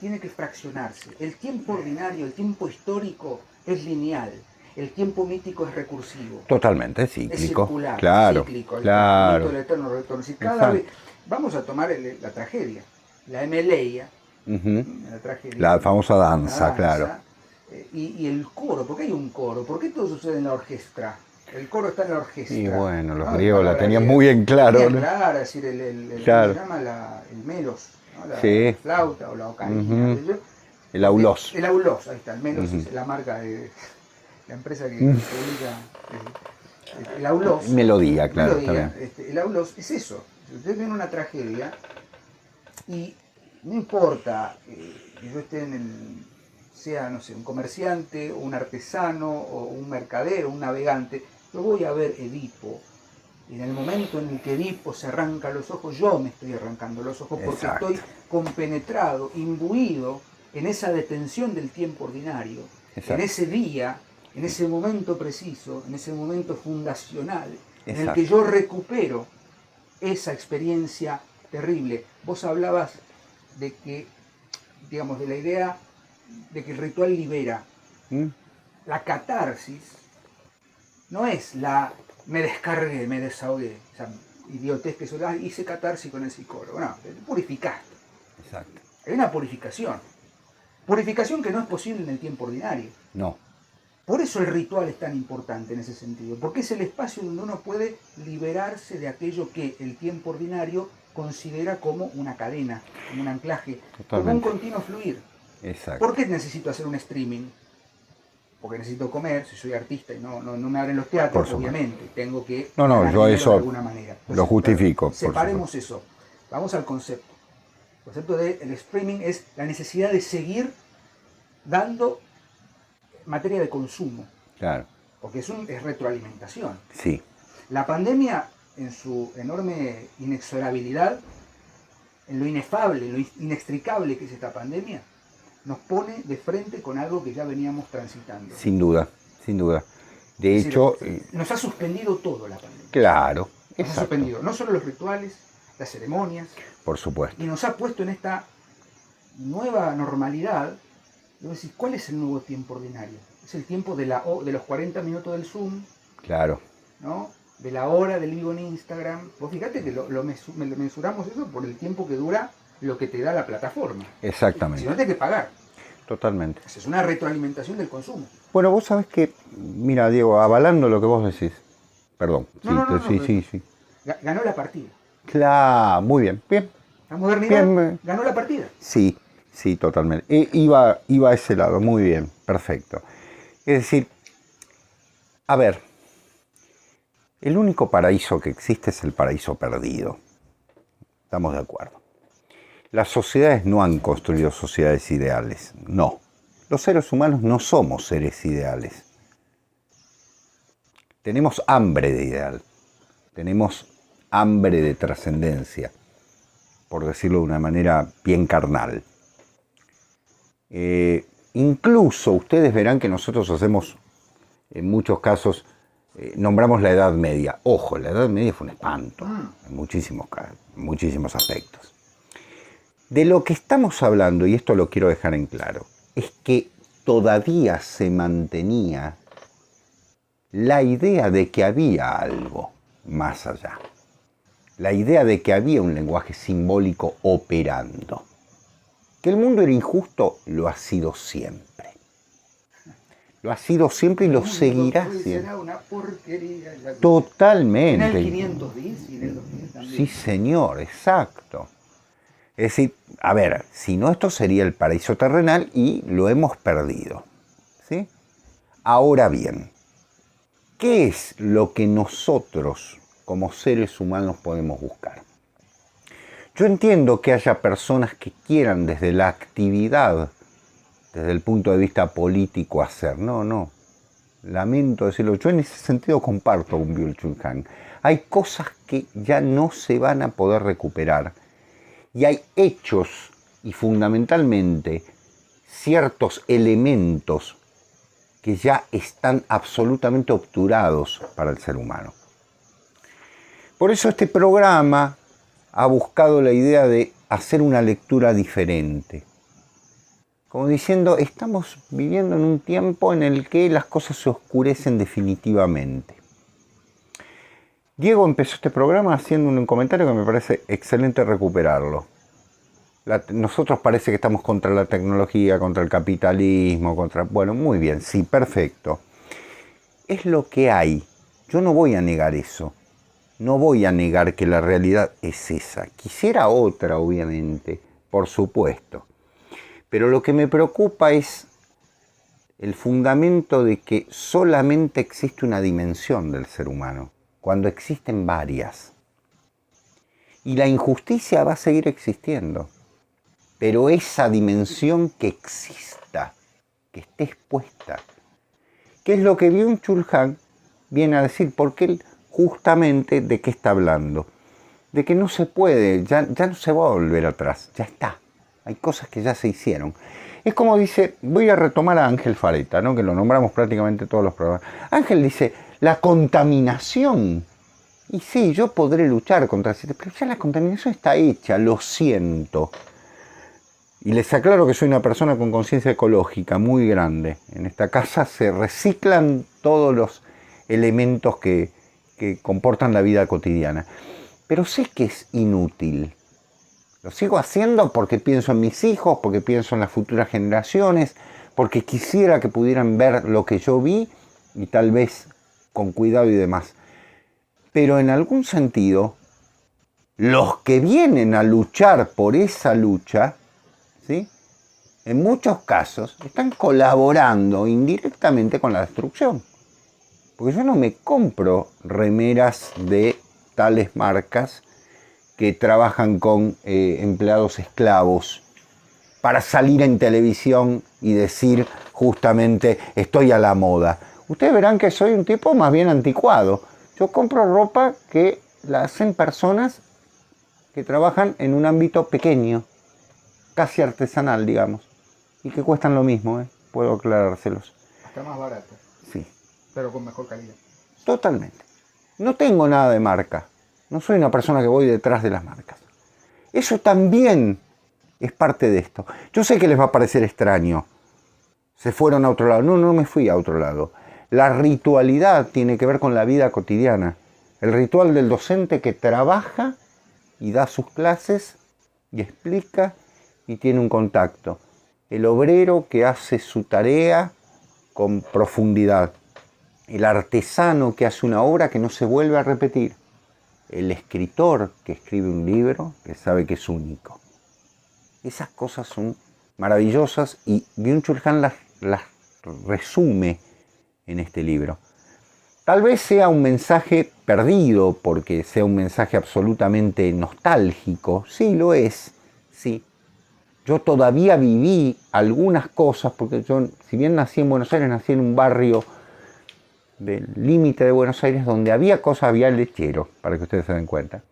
tiene que fraccionarse. El tiempo ordinario, el tiempo histórico es lineal. El tiempo mítico es recursivo. Totalmente, cíclico. Es circular, claro, cíclico. Claro. El mito del eterno retorno. Si cada vez, vamos a tomar la tragedia. La Emeleia, la tragedia. La famosa danza, claro. y el coro, ¿por qué hay un coro? ¿Por qué todo sucede en la orquesta? El coro está en la orquesta. Y bueno, los griegos la tenían muy en claro. Bien claro, es decir, claro. se llama el melos, ¿no? La flauta o la ocarina. El aulos. El aulos, ahí está, el melos es la marca de la empresa que publica el aulos. Melodía, claro. Melodía, el aulos es eso. Si usted tiene una tragedia y no importa que yo esté sea, no sé, un comerciante, o un artesano, o un mercader, o un navegante, yo voy a ver Edipo. Y en el momento en el que Edipo se arranca los ojos, yo me estoy arrancando los ojos porque estoy compenetrado, imbuido en esa detención del tiempo ordinario, en ese día, en ese momento preciso, en ese momento fundacional, en el que yo recupero esa experiencia terrible. Vos hablabas de que, digamos, de la idea de que el ritual libera. La catarsis no es me descargué, me desahogué, o sea, idiotez que hice catarsis con el psicólogo. No, purificaste. Exacto. Hay una purificación. Purificación que no es posible en el tiempo ordinario. No. Por eso el ritual es tan importante en ese sentido, porque es el espacio donde uno puede liberarse de aquello que el tiempo ordinario considera como una cadena, como un anclaje, como un continuo fluir. Exacto. ¿Por qué necesito hacer un streaming? Porque necesito comer, si soy artista y no me abren los teatros, obviamente, tengo que yo eso de alguna manera. Entonces, lo justifico. Separemos eso, vamos al concepto. El concepto del streaming es la necesidad de seguir dando materia de consumo. Claro. Porque es retroalimentación. Sí. La pandemia, en su enorme inexorabilidad, en lo inefable, en lo inextricable que es esta pandemia, nos pone de frente con algo que ya veníamos transitando. Sin duda, sin duda. De hecho... nos ha suspendido todo la pandemia. Claro. Nos ha suspendido no solo los rituales, las ceremonias. Por supuesto. Y nos ha puesto en esta nueva normalidad. Y vos decís, ¿cuál es el nuevo tiempo ordinario? Es el tiempo de los 40 minutos del Zoom. Claro. ¿No? De la hora del vivo en Instagram. Vos fíjate que lo mensuramos eso por el tiempo que dura lo que te da la plataforma. Exactamente. Si no, tenés que pagar. Totalmente. Es una retroalimentación del consumo. Bueno, vos sabés que, mira, Diego, avalando lo que vos decís. Perdón. Sí. Ganó la partida. Claro, muy bien. Bien. La modernidad ganó la partida. Sí, totalmente. Iba a ese lado, muy bien, perfecto. Es decir, a ver, el único paraíso que existe es el paraíso perdido. Estamos de acuerdo. Las sociedades no han construido sociedades ideales, no. Los seres humanos no somos seres ideales. Tenemos hambre de ideal, tenemos hambre de trascendencia, por decirlo de una manera bien carnal. Incluso ustedes verán que nosotros hacemos, en muchos casos, nombramos la Edad Media. Ojo, la Edad Media fue un espanto, en muchísimos aspectos. De lo que estamos hablando, y esto lo quiero dejar en claro, es que todavía se mantenía la idea de que había algo más allá. La idea de que había un lenguaje simbólico operando. Que el mundo era injusto, lo ha sido siempre. Lo ha sido siempre y lo seguirá siendo. Será una porquería. Totalmente. En el 510 y en el 2000 también. Sí, señor, exacto. Es decir, a ver, si no, esto sería el paraíso terrenal y lo hemos perdido. ¿Sí? Ahora bien, ¿qué es lo que nosotros como seres humanos podemos buscar? Yo entiendo que haya personas que quieran desde la actividad, desde el punto de vista político hacer. No. Lamento decirlo. Yo en ese sentido comparto con Byung-Chul Han. Hay cosas que ya no se van a poder recuperar. Y hay hechos y fundamentalmente ciertos elementos que ya están absolutamente obturados para el ser humano. Por eso este programa ha buscado la idea de hacer una lectura diferente. Como diciendo, estamos viviendo en un tiempo en el que las cosas se oscurecen definitivamente. Diego empezó este programa haciendo un comentario que me parece excelente recuperarlo. Nosotros parece que estamos contra la tecnología, contra el capitalismo, bueno, muy bien, sí, perfecto. Es lo que hay. Yo no voy a negar eso. No voy a negar que la realidad es esa. Quisiera otra, obviamente, por supuesto. Pero lo que me preocupa es el fundamento de que solamente existe una dimensión del ser humano, cuando existen varias. Y la injusticia va a seguir existiendo. Pero esa dimensión que exista, que esté expuesta, que es lo que Byung-Chul Han viene a decir, porque él justamente de qué está hablando. De que no se puede, ya no se va a volver atrás, ya está. Hay cosas que ya se hicieron. Es como dice, voy a retomar a Ángel Fareta, ¿no? Que lo nombramos prácticamente todos los programas. Ángel dice, la contaminación. Y sí, yo podré luchar contra eso, pero ya la contaminación está hecha, lo siento. Y les aclaro que soy una persona con conciencia ecológica muy grande. En esta casa se reciclan todos los elementos que comportan la vida cotidiana. Pero sé que es inútil. Lo sigo haciendo porque pienso en mis hijos, porque pienso en las futuras generaciones, porque quisiera que pudieran ver lo que yo vi y tal vez con cuidado y demás. Pero en algún sentido, los que vienen a luchar por esa lucha, ¿sí?, en muchos casos están colaborando indirectamente con la destrucción. Porque yo no me compro remeras de tales marcas que trabajan con empleados esclavos para salir en televisión y decir justamente estoy a la moda. Ustedes verán que soy un tipo más bien anticuado. Yo compro ropa que la hacen personas que trabajan en un ámbito pequeño, casi artesanal, digamos, y que cuestan lo mismo, puedo aclarárselos. Está más barato. Sí. Pero con mejor calidad. Totalmente. No tengo nada de marca. No soy una persona que voy detrás de las marcas. Eso también es parte de esto. Yo sé que les va a parecer extraño. Se fueron a otro lado. No, no me fui a otro lado. La ritualidad tiene que ver con la vida cotidiana. El ritual del docente que trabaja y da sus clases y explica y tiene un contacto. El obrero que hace su tarea con profundidad. El artesano que hace una obra que no se vuelve a repetir. El escritor que escribe un libro que sabe que es único. Esas cosas son maravillosas y Byung-Chul Han las resume en este libro. Tal vez sea un mensaje perdido porque sea un mensaje absolutamente nostálgico. Sí, lo es, sí. Yo todavía viví algunas cosas porque yo, si bien nací en Buenos Aires, nací en un barrio del límite de Buenos Aires donde había cosas, había lechero, para que ustedes se den cuenta.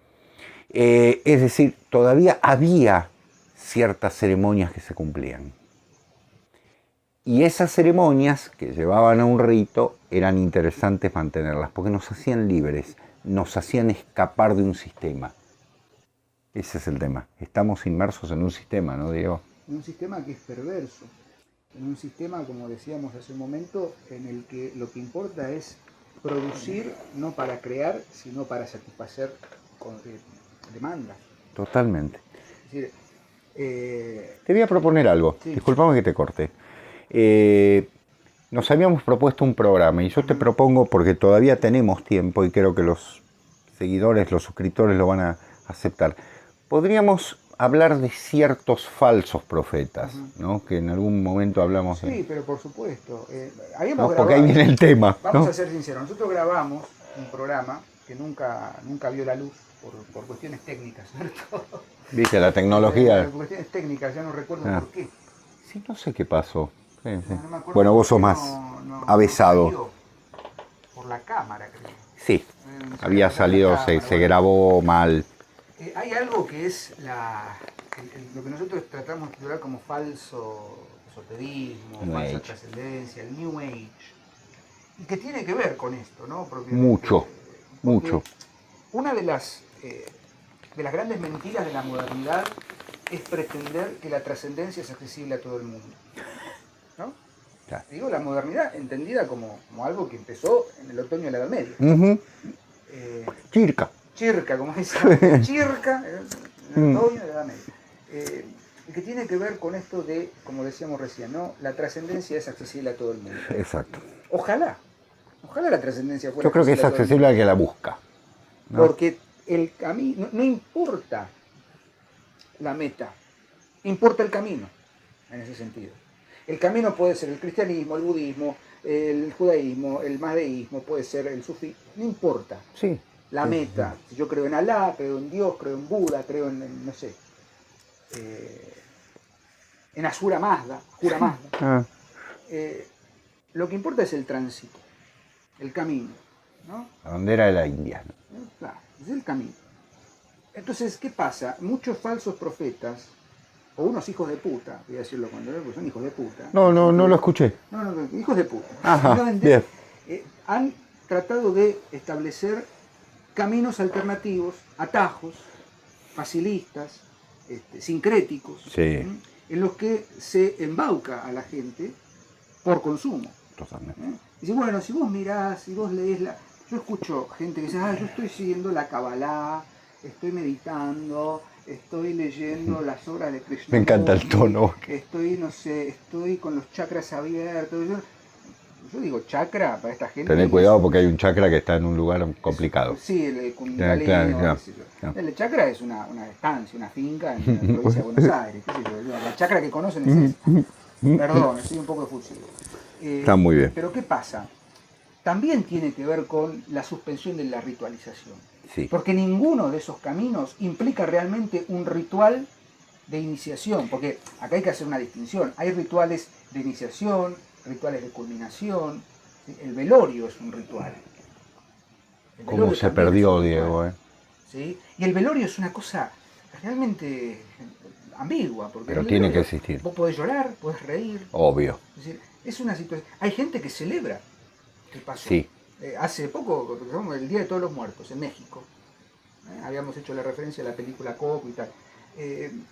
Es decir, todavía había ciertas ceremonias que se cumplían. Y esas ceremonias que llevaban a un rito eran interesantes mantenerlas, porque nos hacían libres, nos hacían escapar de un sistema. Ese es el tema. Estamos inmersos en un sistema, ¿no, Diego? En un sistema que es perverso. En un sistema, como decíamos hace un momento, en el que lo que importa es producir, no para crear, sino para satisfacer demandas. Totalmente. Es decir, te voy a proponer algo. Sí. Disculpame que te corte. Nos habíamos propuesto un programa y yo te propongo, porque todavía tenemos tiempo y creo que los seguidores, los suscriptores lo van a aceptar. Podríamos hablar de ciertos falsos profetas, ¿no? Que en algún momento hablamos de... Sí, pero por supuesto. ¿No? Porque ahí viene el tema. Vamos a ser sinceros. Nosotros grabamos un programa que nunca vio la luz por cuestiones técnicas, ¿cierto? Viste, la tecnología... Por cuestiones técnicas, ya no recuerdo por qué. Sí, no sé qué pasó. Sí, sí. No bueno, vos sos más avesado. Por la cámara, creo. Sí, había salido, se grabó mal. Hay algo que es lo que nosotros tratamos de titular como falso esoterismo, falsa trascendencia, el New Age, y que tiene que ver con esto, ¿no? Mucho. Una de las grandes mentiras de la modernidad es pretender que la trascendencia es accesible a todo el mundo, ¿no? Claro. Digo, la modernidad entendida como algo que empezó en el otoño de la Edad Media. Chirca, como dice, Chirca, en el otoño de la Edad Media. y que tiene que ver con esto de, como decíamos recién, ¿no? La trascendencia es accesible a todo el mundo. Exacto. Ojalá la trascendencia fuera Yo creo que es accesible al que la busca, ¿no? Porque el camino, no importa la meta, importa el camino, en ese sentido. El camino puede ser el cristianismo, el budismo, el judaísmo, el mazdeísmo, puede ser el sufí, no importa. Sí. La meta, si yo creo en Alá, creo en Dios, creo en Buda, creo en no sé, en Asura Mazda, Jura Mazda. Lo que importa es el tránsito, el camino, ¿no? La bandera de la India, ¿no? Claro, es el camino. Entonces, ¿qué pasa? Muchos falsos profetas, o unos hijos de puta, voy a decirlo cuando porque son hijos de puta. No lo escuché. No, hijos de puta. Ajá, bien. Han tratado de establecer caminos alternativos, atajos, facilistas, sincréticos, sí, en los que se embauca a la gente por consumo. Totalmente. Y dice, bueno, si vos mirás, si vos lees Yo escucho gente que dice, yo estoy siguiendo la Kabbalah, estoy meditando, estoy leyendo las obras de Krishna. Me encanta el tono. Estoy con los chakras abiertos. Yo digo chakra para esta gente. Tener cuidado porque hay un chakra que está en un lugar complicado. Sí, el Kundalini. Claro. El chakra es una estancia, una finca en la provincia de Buenos Aires. La chakra que conocen es esa. Perdón, estoy un poco efusivo. Está muy bien. Pero ¿qué pasa? También tiene que ver con la suspensión de la ritualización. Sí. Porque ninguno de esos caminos implica realmente un ritual de iniciación. Porque acá hay que hacer una distinción. Hay rituales de iniciación, rituales de culminación. ¿Sí? El velorio es un ritual. ¿Cómo se perdió, Diego? ¿Sí? Y el velorio es una cosa realmente ambigua. Porque pero tiene que existir. Vos podés llorar, podés reír. Obvio. Es decir, es una situación. Hay gente que celebra el paso. Sí. Hace poco, el Día de Todos los Muertos, en México. Habíamos hecho la referencia a la película Coco y tal.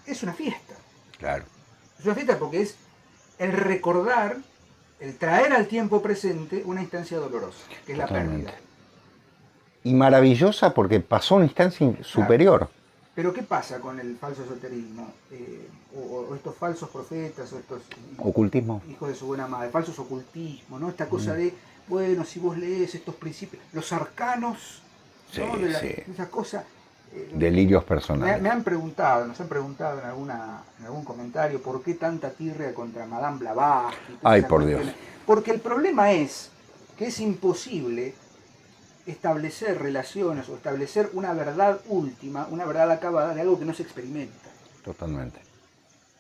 Es una fiesta. Claro. Es una fiesta porque es el recordar, el traer al tiempo presente una instancia dolorosa, que es Totalmente. la pérdida. Y maravillosa porque pasó a una instancia superior. Claro. Pero ¿qué pasa con el falso esoterismo? O estos falsos profetas, o estos ocultismo, hijos de su buena madre, falsos ocultismo, ¿no? Esta cosa de, bueno, si vos lees estos principios, los arcanos, sí, ¿no? Esa cosa. Delirios personales. Nos han preguntado en algún comentario por qué tanta tirria contra Madame Blavatsky. Ay, por Dios. Porque el problema es que es imposible establecer relaciones o establecer una verdad última, una verdad acabada de algo que no se experimenta. Totalmente.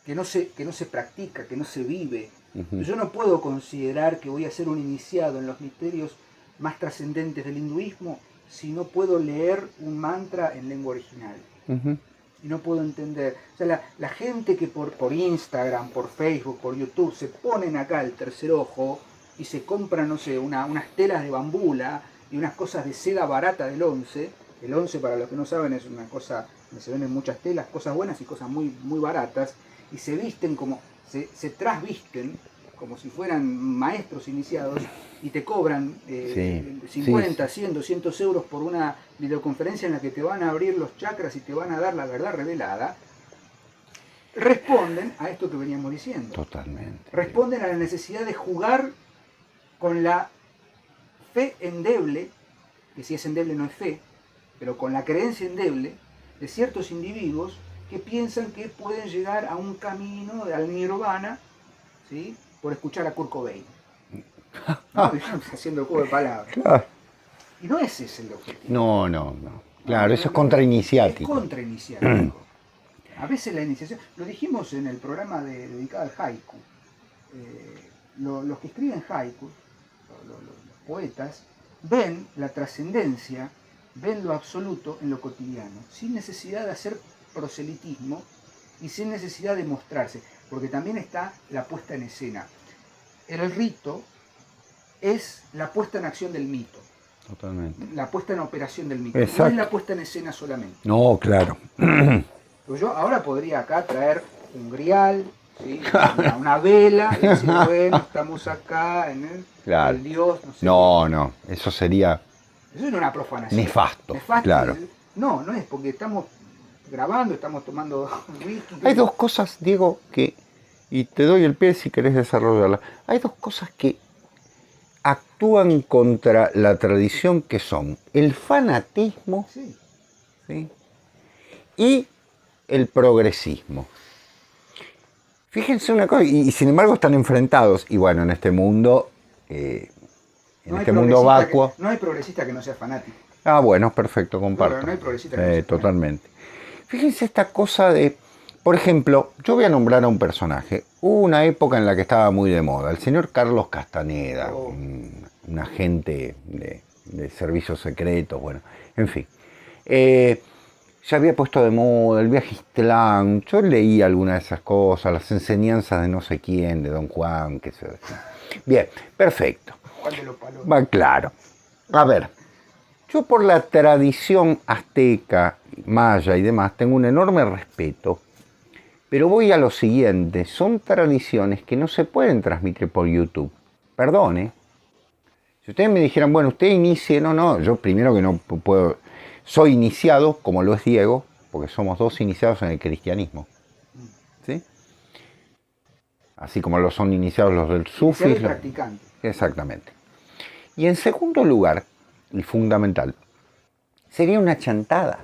Que no se practica, que no se vive. Yo no puedo considerar que voy a ser un iniciado en los misterios más trascendentes del hinduismo si no puedo leer un mantra en lengua original. Y no puedo entender. O sea, la gente que por Instagram, por Facebook, por YouTube se ponen acá el tercer ojo y se compran, no sé, unas telas de bambula y unas cosas de seda barata del 11. El 11, para los que no saben, es una cosa donde se venden muchas telas, cosas buenas y cosas muy, muy baratas, y se visten como, se trasvisten como si fueran maestros iniciados y te cobran 50, 100, 200 euros por una videoconferencia en la que te van a abrir los chakras y te van a dar la verdad revelada. Responden a esto que veníamos diciendo. Totalmente. Responden a la necesidad de jugar con la fe endeble, que si es endeble no es fe, pero con la creencia endeble de ciertos individuos que piensan que pueden llegar a un camino al nirvana, ¿sí?, por escuchar a Kurt Cobain. ¿No? Haciendo el juego de palabras. Claro. Y no ese es el objetivo. No. Claro, eso es contrainiciático. Es contrainiciático. A veces la iniciación, lo dijimos en el programa dedicado al haiku. Los que escriben haiku, los poetas, ven la trascendencia, ven lo absoluto en lo cotidiano, sin necesidad de hacer proselitismo y sin necesidad de mostrarse, porque también está la puesta en escena. El rito es la puesta en acción del mito. Totalmente. La puesta en operación del mito. Exacto. No es la puesta en escena solamente. No, claro. Pues yo ahora podría acá traer un grial, ¿sí?, una vela, y decir, bueno, estamos acá en el Dios, no sé. No, eso sería... Eso es una profanación. Nefasto, claro. No es porque estamos grabando, estamos tomando whisky. Hay dos cosas, Diego, y te doy el pie si querés desarrollarla. Hay dos cosas que actúan contra la tradición, que son el fanatismo, sí. ¿sí?, y el progresismo. Fíjense una cosa, y sin embargo están enfrentados, y bueno, en este mundo, mundo vacuo... No hay progresista que no sea fanático. Ah, bueno, perfecto, comparto. Pero no hay progresista que no sea totalmente. Fanático. Fíjense esta cosa de, por ejemplo, yo voy a nombrar a un personaje. Hubo una época en la que estaba muy de moda, el señor Carlos Castaneda, un agente de servicios secretos, bueno, en fin. Se había puesto de moda el viaje Ixtlán. Yo leí algunas de esas cosas, las enseñanzas de no sé quién, de Don Juan, qué sé yo. Bien, perfecto. Juan de los Palos. Va claro. A ver, yo por la tradición azteca, maya y demás tengo un enorme respeto, pero voy a lo siguiente, son tradiciones que no se pueden transmitir por YouTube. Perdone. Si ustedes me dijeran, bueno, usted inicie, no, yo primero que no puedo... Soy iniciado, como lo es Diego, porque somos dos iniciados en el cristianismo. ¿Sí? Así como lo son iniciados los del sufí. Practicante. Exactamente. Y en segundo lugar, y fundamental, sería una chantada.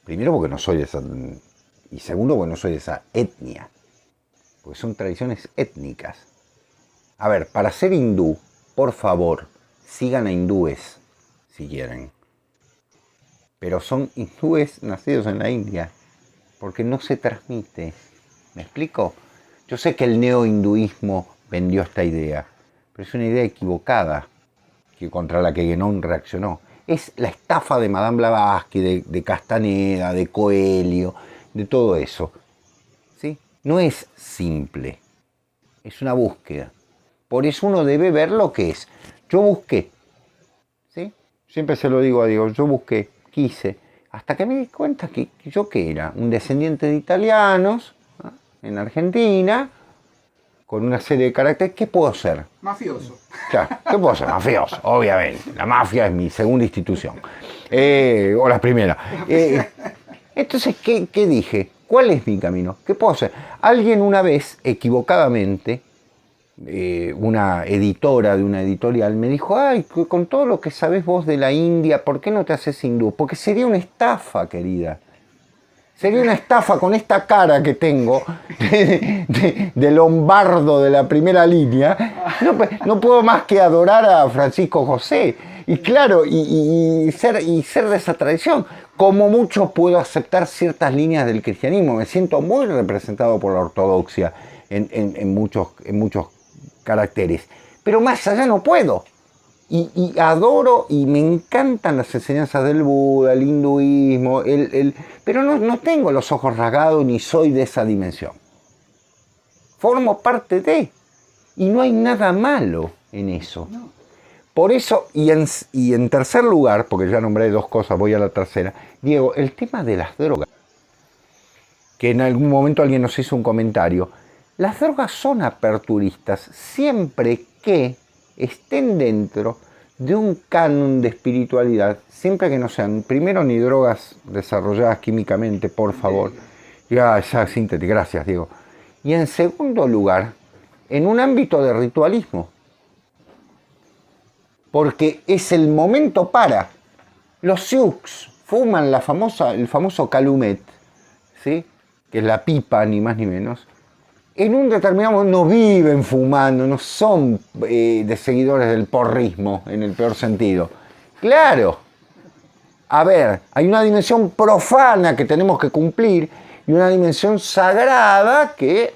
Primero porque no soy de esa... Y segundo porque no soy de esa etnia. Porque son tradiciones étnicas. A ver, para ser hindú, por favor, sigan a hindúes, si quieren. Pero son hindúes nacidos en la India, porque no se transmite. ¿Me explico? Yo sé que el neohinduismo vendió esta idea, pero es una idea equivocada, contra la que Guénon reaccionó. Es la estafa de Madame Blavatsky, de Castaneda, de Coelho, de todo eso. ¿Sí? No es simple, es una búsqueda. Por eso uno debe ver lo que es. Yo busqué, ¿sí? Siempre se lo digo a Diego, yo busqué, quise, hasta que me di cuenta que yo que era un descendiente de italianos, ¿no?, en Argentina, con una serie de caracteres. ¿Qué puedo ser? Mafioso. Claro, ¿qué puedo ser? Mafioso, obviamente. La mafia es mi segunda institución. O la primera. Entonces, ¿qué dije? ¿Cuál es mi camino? ¿Qué puedo hacer? Alguien una vez, equivocadamente, una editora de una editorial me dijo, ay, con todo lo que sabes vos de la India, ¿por qué no te haces hindú? Porque sería una estafa, querida. Sería una estafa con esta cara que tengo de lombardo de la primera línea. No puedo más que adorar a Francisco José. Y claro, y ser de esa tradición. Como mucho puedo aceptar ciertas líneas del cristianismo. Me siento muy representado por la ortodoxia en muchos caracteres. Pero más allá no puedo. Y adoro y me encantan las enseñanzas del Buda, el hinduismo, pero no tengo los ojos rasgados ni soy de esa dimensión. Formo parte de, y no hay nada malo en eso. No. Por eso, y en tercer lugar, porque ya nombré dos cosas, voy a la tercera, Diego, el tema de las drogas, que en algún momento alguien nos hizo un comentario. Las drogas son aperturistas siempre que estén dentro de un canon de espiritualidad, siempre que no sean, primero, ni drogas desarrolladas químicamente, por favor. Ya, sintética, gracias, Diego. Y en segundo lugar, en un ámbito de ritualismo. Porque es el momento para. Los Sioux fuman el famoso calumet, ¿sí?, que es la pipa, ni más ni menos. En un determinado momento no viven fumando, no son de seguidores del porrismo, en el peor sentido. Claro, a ver, hay una dimensión profana que tenemos que cumplir y una dimensión sagrada que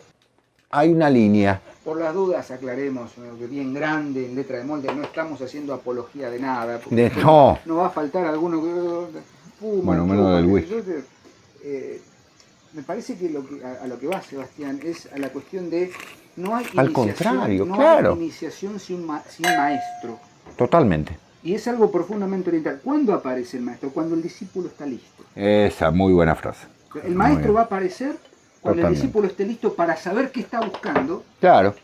hay una línea. Por las dudas aclaremos, que bien grande, en letra de molde, no estamos haciendo apología de nada. No. No va a faltar alguno que fuma. Bueno, menos del whisky. Me parece que a lo que va, Sebastián, es a la cuestión de no hay al iniciación, contrario, no claro, hay iniciación sin maestro. Totalmente. Y es algo profundamente oriental. ¿Cuándo aparece el maestro? Cuando el discípulo está listo. Esa, muy buena frase. El maestro va a aparecer cuando el discípulo esté listo para saber qué está buscando. Claro.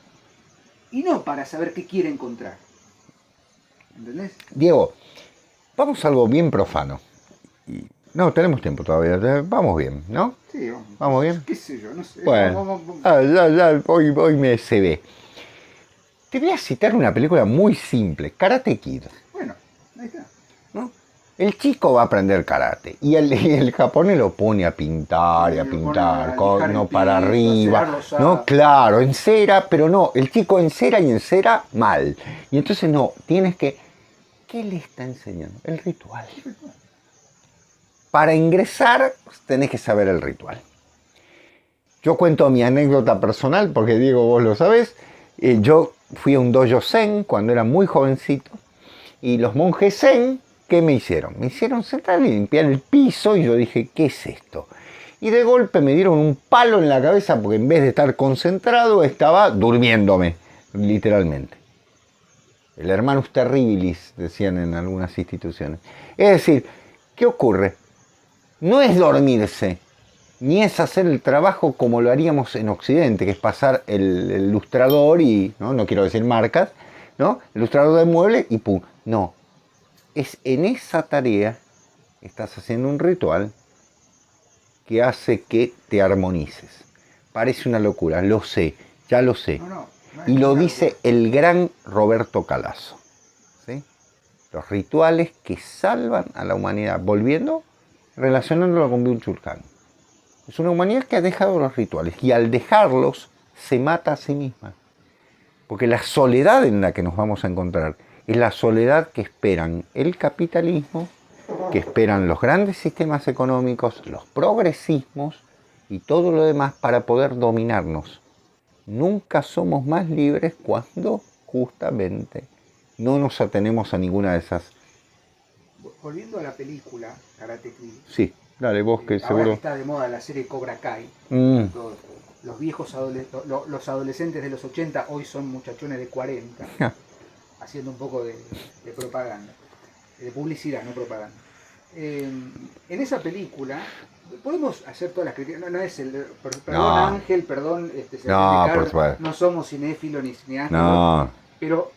Y no para saber qué quiere encontrar. ¿Entendés? Diego, vamos a algo bien profano. Y No, tenemos tiempo todavía. Vamos bien, ¿no? Sí, vamos bien. ¿Qué sé yo? No sé. Bueno, ya, hoy me se ve. Te voy a citar una película muy simple, Karate Kid. Bueno, ahí está. ¿No? El chico va a aprender karate y el japonés lo pone a pintar y a pintar, no para arriba, no, claro, en cera, pero no, el chico en cera mal. Y entonces no, tienes que, ¿qué le está enseñando? El ritual. Para ingresar tenés que saber el ritual. Yo cuento mi anécdota personal porque Diego, vos lo sabés, yo fui a un dojo zen cuando era muy jovencito y los monjes zen, ¿qué me hicieron? Me hicieron sentar y limpiar el piso y yo dije, ¿qué es esto? Y de golpe me dieron un palo en la cabeza porque en vez de estar concentrado estaba durmiéndome, literalmente. El hermanus terribilis, decían en algunas instituciones. Es decir, ¿qué ocurre? No es dormirse, ni es hacer el trabajo como lo haríamos en Occidente, que es pasar el lustrador y, no quiero decir marcas, ¿no? El lustrador de mueble y pum. No, es en esa tarea estás haciendo un ritual que hace que te armonices. Parece una locura, lo sé, ya lo sé. Y lo dice el gran Roberto Calazo. ¿Sí? Los rituales que salvan a la humanidad, volviendo, relacionándolo con Byung-Chul Han. Es una humanidad que ha dejado los rituales y al dejarlos se mata a sí misma. Porque la soledad en la que nos vamos a encontrar es la soledad que esperan el capitalismo, que esperan los grandes sistemas económicos, los progresismos y todo lo demás para poder dominarnos. Nunca somos más libres cuando justamente no nos atenemos a ninguna de esas. Volviendo a la película Karate Kid. Sí, dale vos que ahora seguro. Que está de moda la serie Cobra Kai. Los viejos los adolescentes de los 80 hoy son muchachones de 40. Haciendo un poco de propaganda. De publicidad, no propaganda. En esa película podemos hacer todas las críticas. No es el. Perdón, Ángel, perdón. No somos cinéfilos ni cineastas. No. Pero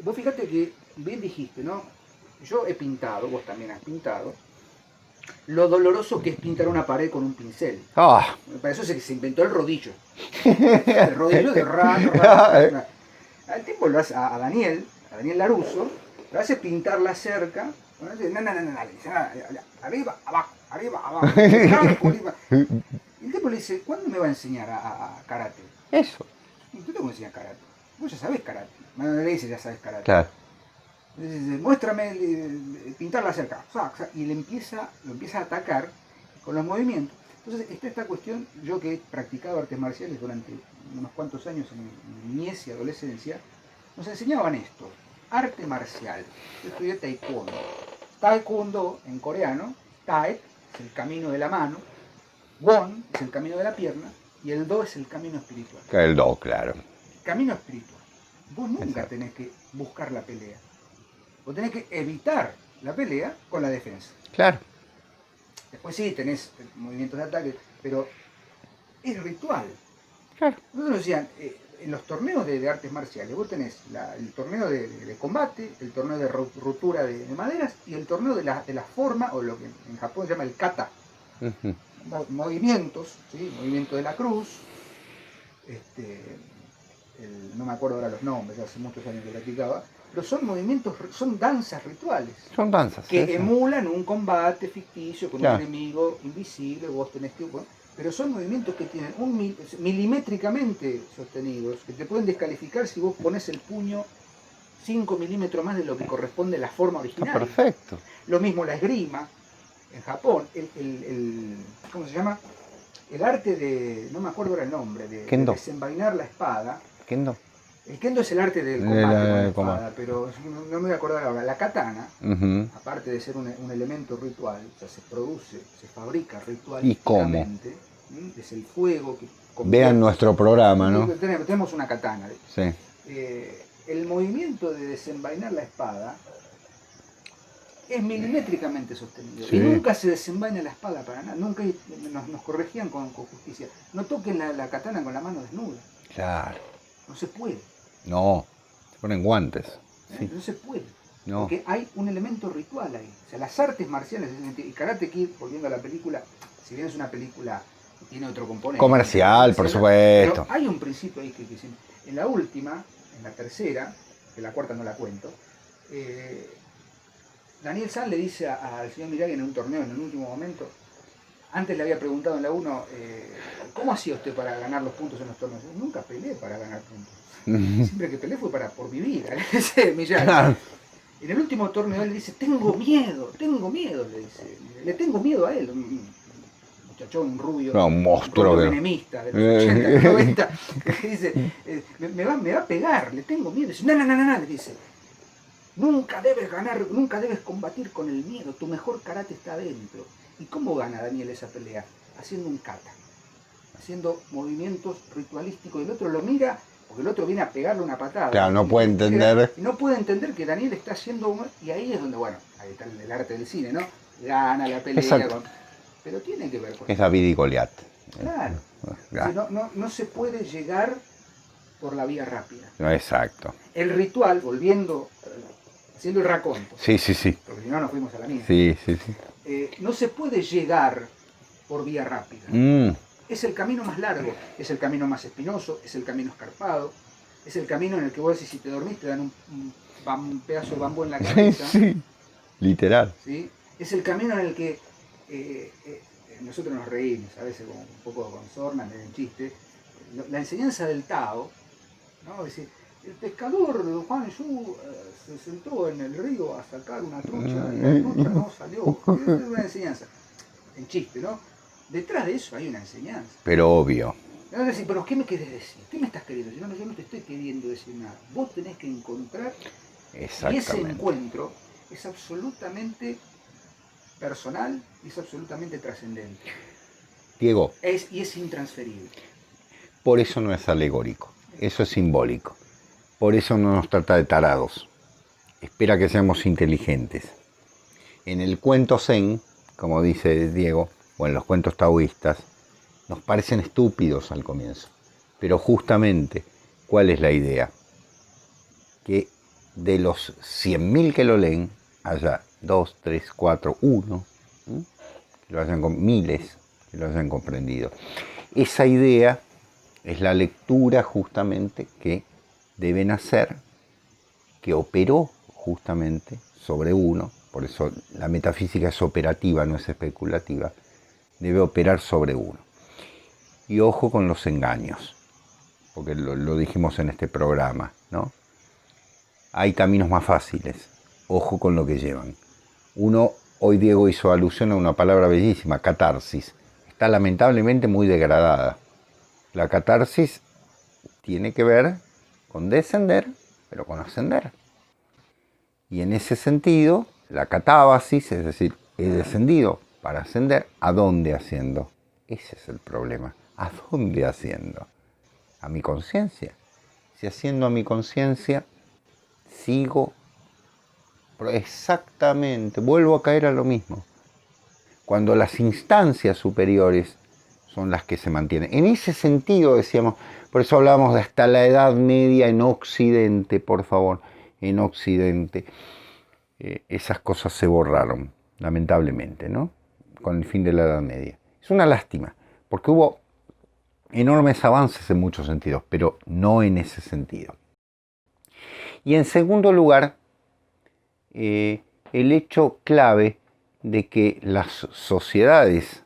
vos fíjate que bien dijiste, ¿no? Yo he pintado, vos también has pintado, lo doloroso que es pintar una pared con un pincel. Para eso se inventó el rodillo. El rodillo de Al tiempo lo hace a Daniel Laruso, lo hace pintar la cerca. Arriba, abajo, arriba, abajo. Y el tipo le dice, ¿cuándo me va a enseñar a karate? Eso. ¿Tú te vas a enseñar karate? Vos ya sabés karate. Le dice, ya sabés karate. Claro. Dice, muéstrame pintar la cerca. Y lo empieza a atacar con los movimientos. Entonces está esta cuestión, yo que he practicado artes marciales durante unos cuantos años en mi niñez y adolescencia, nos enseñaban esto, arte marcial. Yo estudié taekwondo. Taekwondo en coreano, tae es el camino de la mano, won es el camino de la pierna y el do es el camino espiritual. El do, claro. Camino espiritual. Vos nunca tenés que buscar la pelea. Vos tenés que evitar la pelea con la defensa. Claro. Después sí tenés movimientos de ataque, pero es ritual. Claro. Nosotros decían, en los torneos de artes marciales, vos tenés el torneo de combate, el torneo de ruptura de maderas y el torneo de la forma, o lo que en Japón se llama el kata. Movimientos, ¿sí? Movimiento de la cruz, no me acuerdo ahora los nombres, hace muchos años que practicaba, pero son movimientos, son danzas rituales. Son danzas. Que emulan un combate ficticio con un enemigo invisible, vos tenés que... Pero son movimientos que tienen milimétricamente sostenidos, que te pueden descalificar si vos pones el puño 5 milímetros más de lo que corresponde a la forma original. Perfecto. Lo mismo la esgrima, en Japón, ¿cómo se llama? El arte de, no me acuerdo ahora el nombre, de desenvainar la espada. Kendo. El kendo es el arte del combate con la espada, pero no me voy a acordar ahora. La katana, aparte de ser un elemento ritual, o sea, se fabrica ritualmente. ¿Y cómo? Es el fuego que... Vean nuestro programa, ¿no? Tenemos una katana. Sí. El movimiento de desenvainar la espada es milimétricamente sostenido. Sí. Y nunca se desenvaina la espada para nada. Nunca nos corregían con justicia. No toquen la katana con la mano desnuda. Claro. No se puede. No, se ponen guantes. Sí. No se puede. No. Porque hay un elemento ritual ahí. O sea, las artes marciales, y Karate Kid, volviendo a la película, si bien es una película que tiene otro componente. Comercial, por supuesto. Pero hay un principio ahí que en la última, en la tercera, que la cuarta no la cuento, Daniel San le dice al señor Miyagi en un torneo, en el último momento, antes le había preguntado en la 1, ¿cómo hacía usted para ganar los puntos en los torneos? Nunca peleé para ganar puntos. Siempre que peleé fue por vivir, ese Miyagi. Claro. En el último torneo él le dice, tengo miedo, le dice. Le tengo miedo a él, un muchachón, un rubio, un monstruo enemista de los 80, 90, que dice, me va a pegar, le tengo miedo. Dice, no, le dice, nunca debes ganar, nunca debes combatir con el miedo, tu mejor karate está adentro. ¿Y cómo gana Daniel esa pelea? Haciendo un kata, haciendo movimientos ritualísticos. El otro lo mira, porque el otro viene a pegarle una patada. Claro, no puede entender. Y no puede entender que Daniel está haciendo... Y ahí es donde, bueno, ahí está el arte del cine, ¿no? Gana la pelea. Pero tiene que ver con... Es David y Goliat. Claro. No se puede llegar por la vía rápida. No, exacto. El ritual, volviendo, haciendo el raconto. Sí. Porque si no nos fuimos a la mía. Sí. No se puede llegar por vía rápida. Es el camino más largo, es el camino más espinoso, es el camino escarpado, es el camino en el que vos decís, si te dormís te dan un pedazo de bambú en la cabeza. Sí, literal. ¿Sí? Es el camino en el que nosotros nos reímos, a veces un poco con sorna, en chiste. La enseñanza del Tao, ¿no? Es decir, el pescador Juan Yu se sentó en el río a sacar una trucha y la trucha no salió. Es una enseñanza, en chiste, ¿no? Detrás de eso hay una enseñanza. Pero obvio. No decir, pero ¿qué me querés decir? ¿Qué me estás queriendo decir? Yo no te estoy queriendo decir nada. Vos tenés que encontrar. Y ese encuentro es absolutamente personal y es absolutamente trascendente. Diego. Y es intransferible. Por eso no es alegórico. Eso es simbólico. Por eso no nos trata de tarados. Espera que seamos inteligentes. En el cuento Zen, como dice Diego, o en los cuentos taoístas, nos parecen estúpidos al comienzo. Pero justamente, ¿cuál es la idea? Que de los 100.000 que lo leen, haya 2, 3, 4, 1, que lo hayan miles que lo hayan comprendido. Esa idea es la lectura justamente que deben hacer, que operó justamente sobre uno, por eso la metafísica es operativa, no es especulativa, debe operar sobre uno. Y ojo con los engaños, porque lo dijimos en este programa, ¿no? Hay caminos más fáciles, ojo con lo que llevan. Hoy Diego hizo alusión a una palabra bellísima, catarsis. Está lamentablemente muy degradada. La catarsis tiene que ver con descender, pero con ascender. Y en ese sentido, la catábasis, es decir, he descendido para ascender, ¿a dónde asciendo? Ese es el problema. ¿A dónde asciendo? A mi conciencia. Si asciendo a mi conciencia, sigo exactamente, vuelvo a caer a lo mismo. Cuando las instancias superiores son las que se mantienen. En ese sentido decíamos, por eso hablábamos de hasta la Edad Media en Occidente, por favor, en Occidente. Esas cosas se borraron, lamentablemente, ¿no? Con el fin de la Edad Media. Es una lástima, porque hubo enormes avances en muchos sentidos, pero no en ese sentido. Y en segundo lugar, el hecho clave de que las sociedades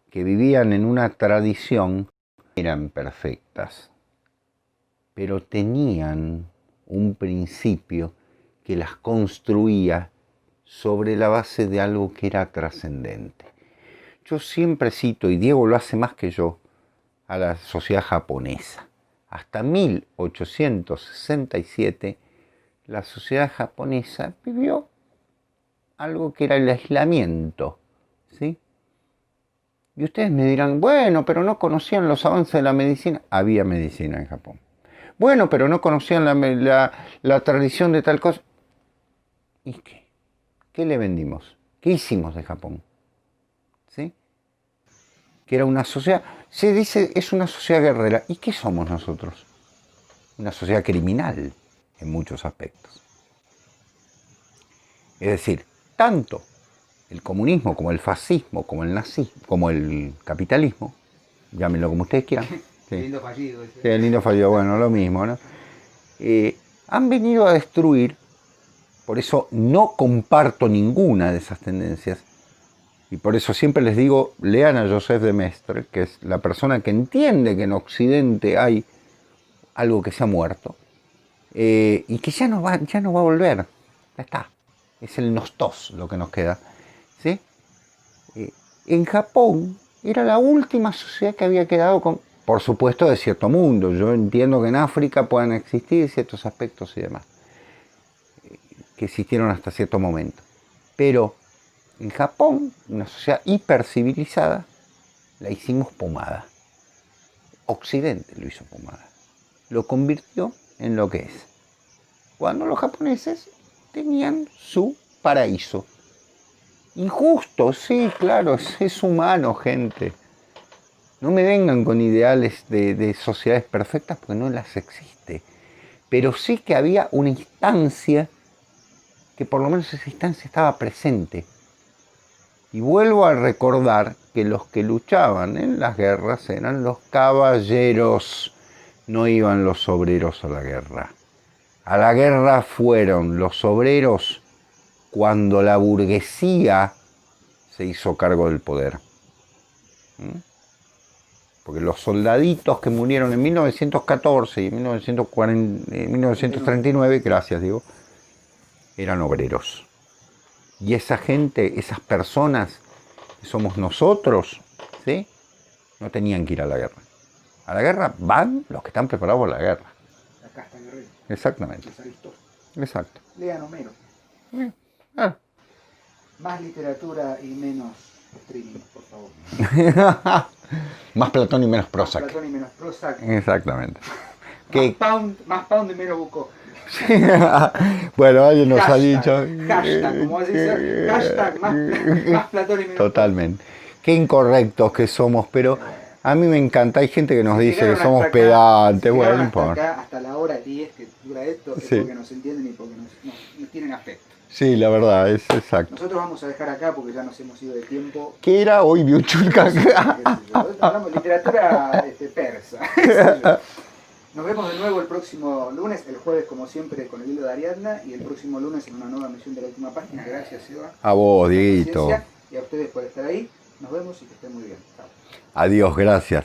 que vivían en una tradición eran perfectas, pero tenían un principio que las construía sobre la base de algo que era trascendente. Yo siempre cito, y Diego lo hace más que yo, a la sociedad japonesa. Hasta 1867, la sociedad japonesa vivió algo que era el aislamiento, ¿sí? Y ustedes me dirán, bueno, pero no conocían los avances de la medicina. Había medicina en Japón. Bueno, pero no conocían la tradición de tal cosa. ¿Y qué? ¿Qué le vendimos? ¿Qué hicimos de Japón? ¿Sí? Que era una sociedad, se dice, es una sociedad guerrera. ¿Y qué somos nosotros? Una sociedad criminal en muchos aspectos. Es decir, tanto el comunismo como el fascismo, como el nazismo, como el capitalismo, llámenlo como ustedes quieran. Sí. Lindo fallido. Sí, el lindo fallido, bueno, lo mismo, ¿no? Han venido a destruir, por eso no comparto ninguna de esas tendencias, y por eso siempre les digo, lean a Joseph de Maistre, que es la persona que entiende que en Occidente hay algo que se ha muerto, y que ya no va a volver, ya está, es el nostos lo que nos queda, ¿sí? En Japón era la última sociedad que había quedado con, por supuesto, de cierto mundo. Yo entiendo que en África puedan existir ciertos aspectos y demás, que existieron hasta cierto momento. Pero en Japón, una sociedad hipercivilizada, la hicimos pomada. Occidente lo hizo pomada. Lo convirtió en lo que es. Cuando los japoneses tenían su paraíso. Injusto, sí, claro, es humano, gente. No me vengan con ideales de sociedades perfectas porque no las existe. Pero sí que había una instancia, que por lo menos esa instancia estaba presente. Y vuelvo a recordar que los que luchaban en las guerras eran los caballeros, no iban los obreros a la guerra. A la guerra fueron los obreros cuando la burguesía se hizo cargo del poder. Porque los soldaditos que murieron en 1914 y en 1939, gracias digo, eran obreros. Y esa gente, esas personas que somos nosotros, ¿sí? No tenían que ir a la guerra. A la guerra van los que están preparados por la guerra. La casta guerrera. Exactamente. Exacto. Lean Homero. Más literatura y menos streaming, por favor. Más Platón y menos Prozac. Más Platón y menos Prozac. Exactamente. Más pound y menos Bucó. Bueno, alguien nos hashtag, ha dicho. Hashtag, como dice, hashtag más Platón y menos. Totalmente. Qué incorrectos que somos, pero a mí me encanta. Hay gente que nos dice que somos acá, pedantes. Bueno, no hasta importa. Acá, hasta la hora 10 que dura esto, es porque nos entienden y porque nos tienen afecto. Sí, la verdad, es exacto. Nosotros vamos a dejar acá porque ya nos hemos ido de tiempo. ¿Qué era hoy Biuchulca? Hablamos de literatura persa. Nos vemos de nuevo el próximo lunes, el jueves como siempre con el hilo de Ariadna y el próximo lunes en una nueva emisión de La Última Página. Gracias, Eva. A vos, Dieguito. Y a ustedes por estar ahí. Nos vemos y que estén muy bien. Chao. Adiós, gracias.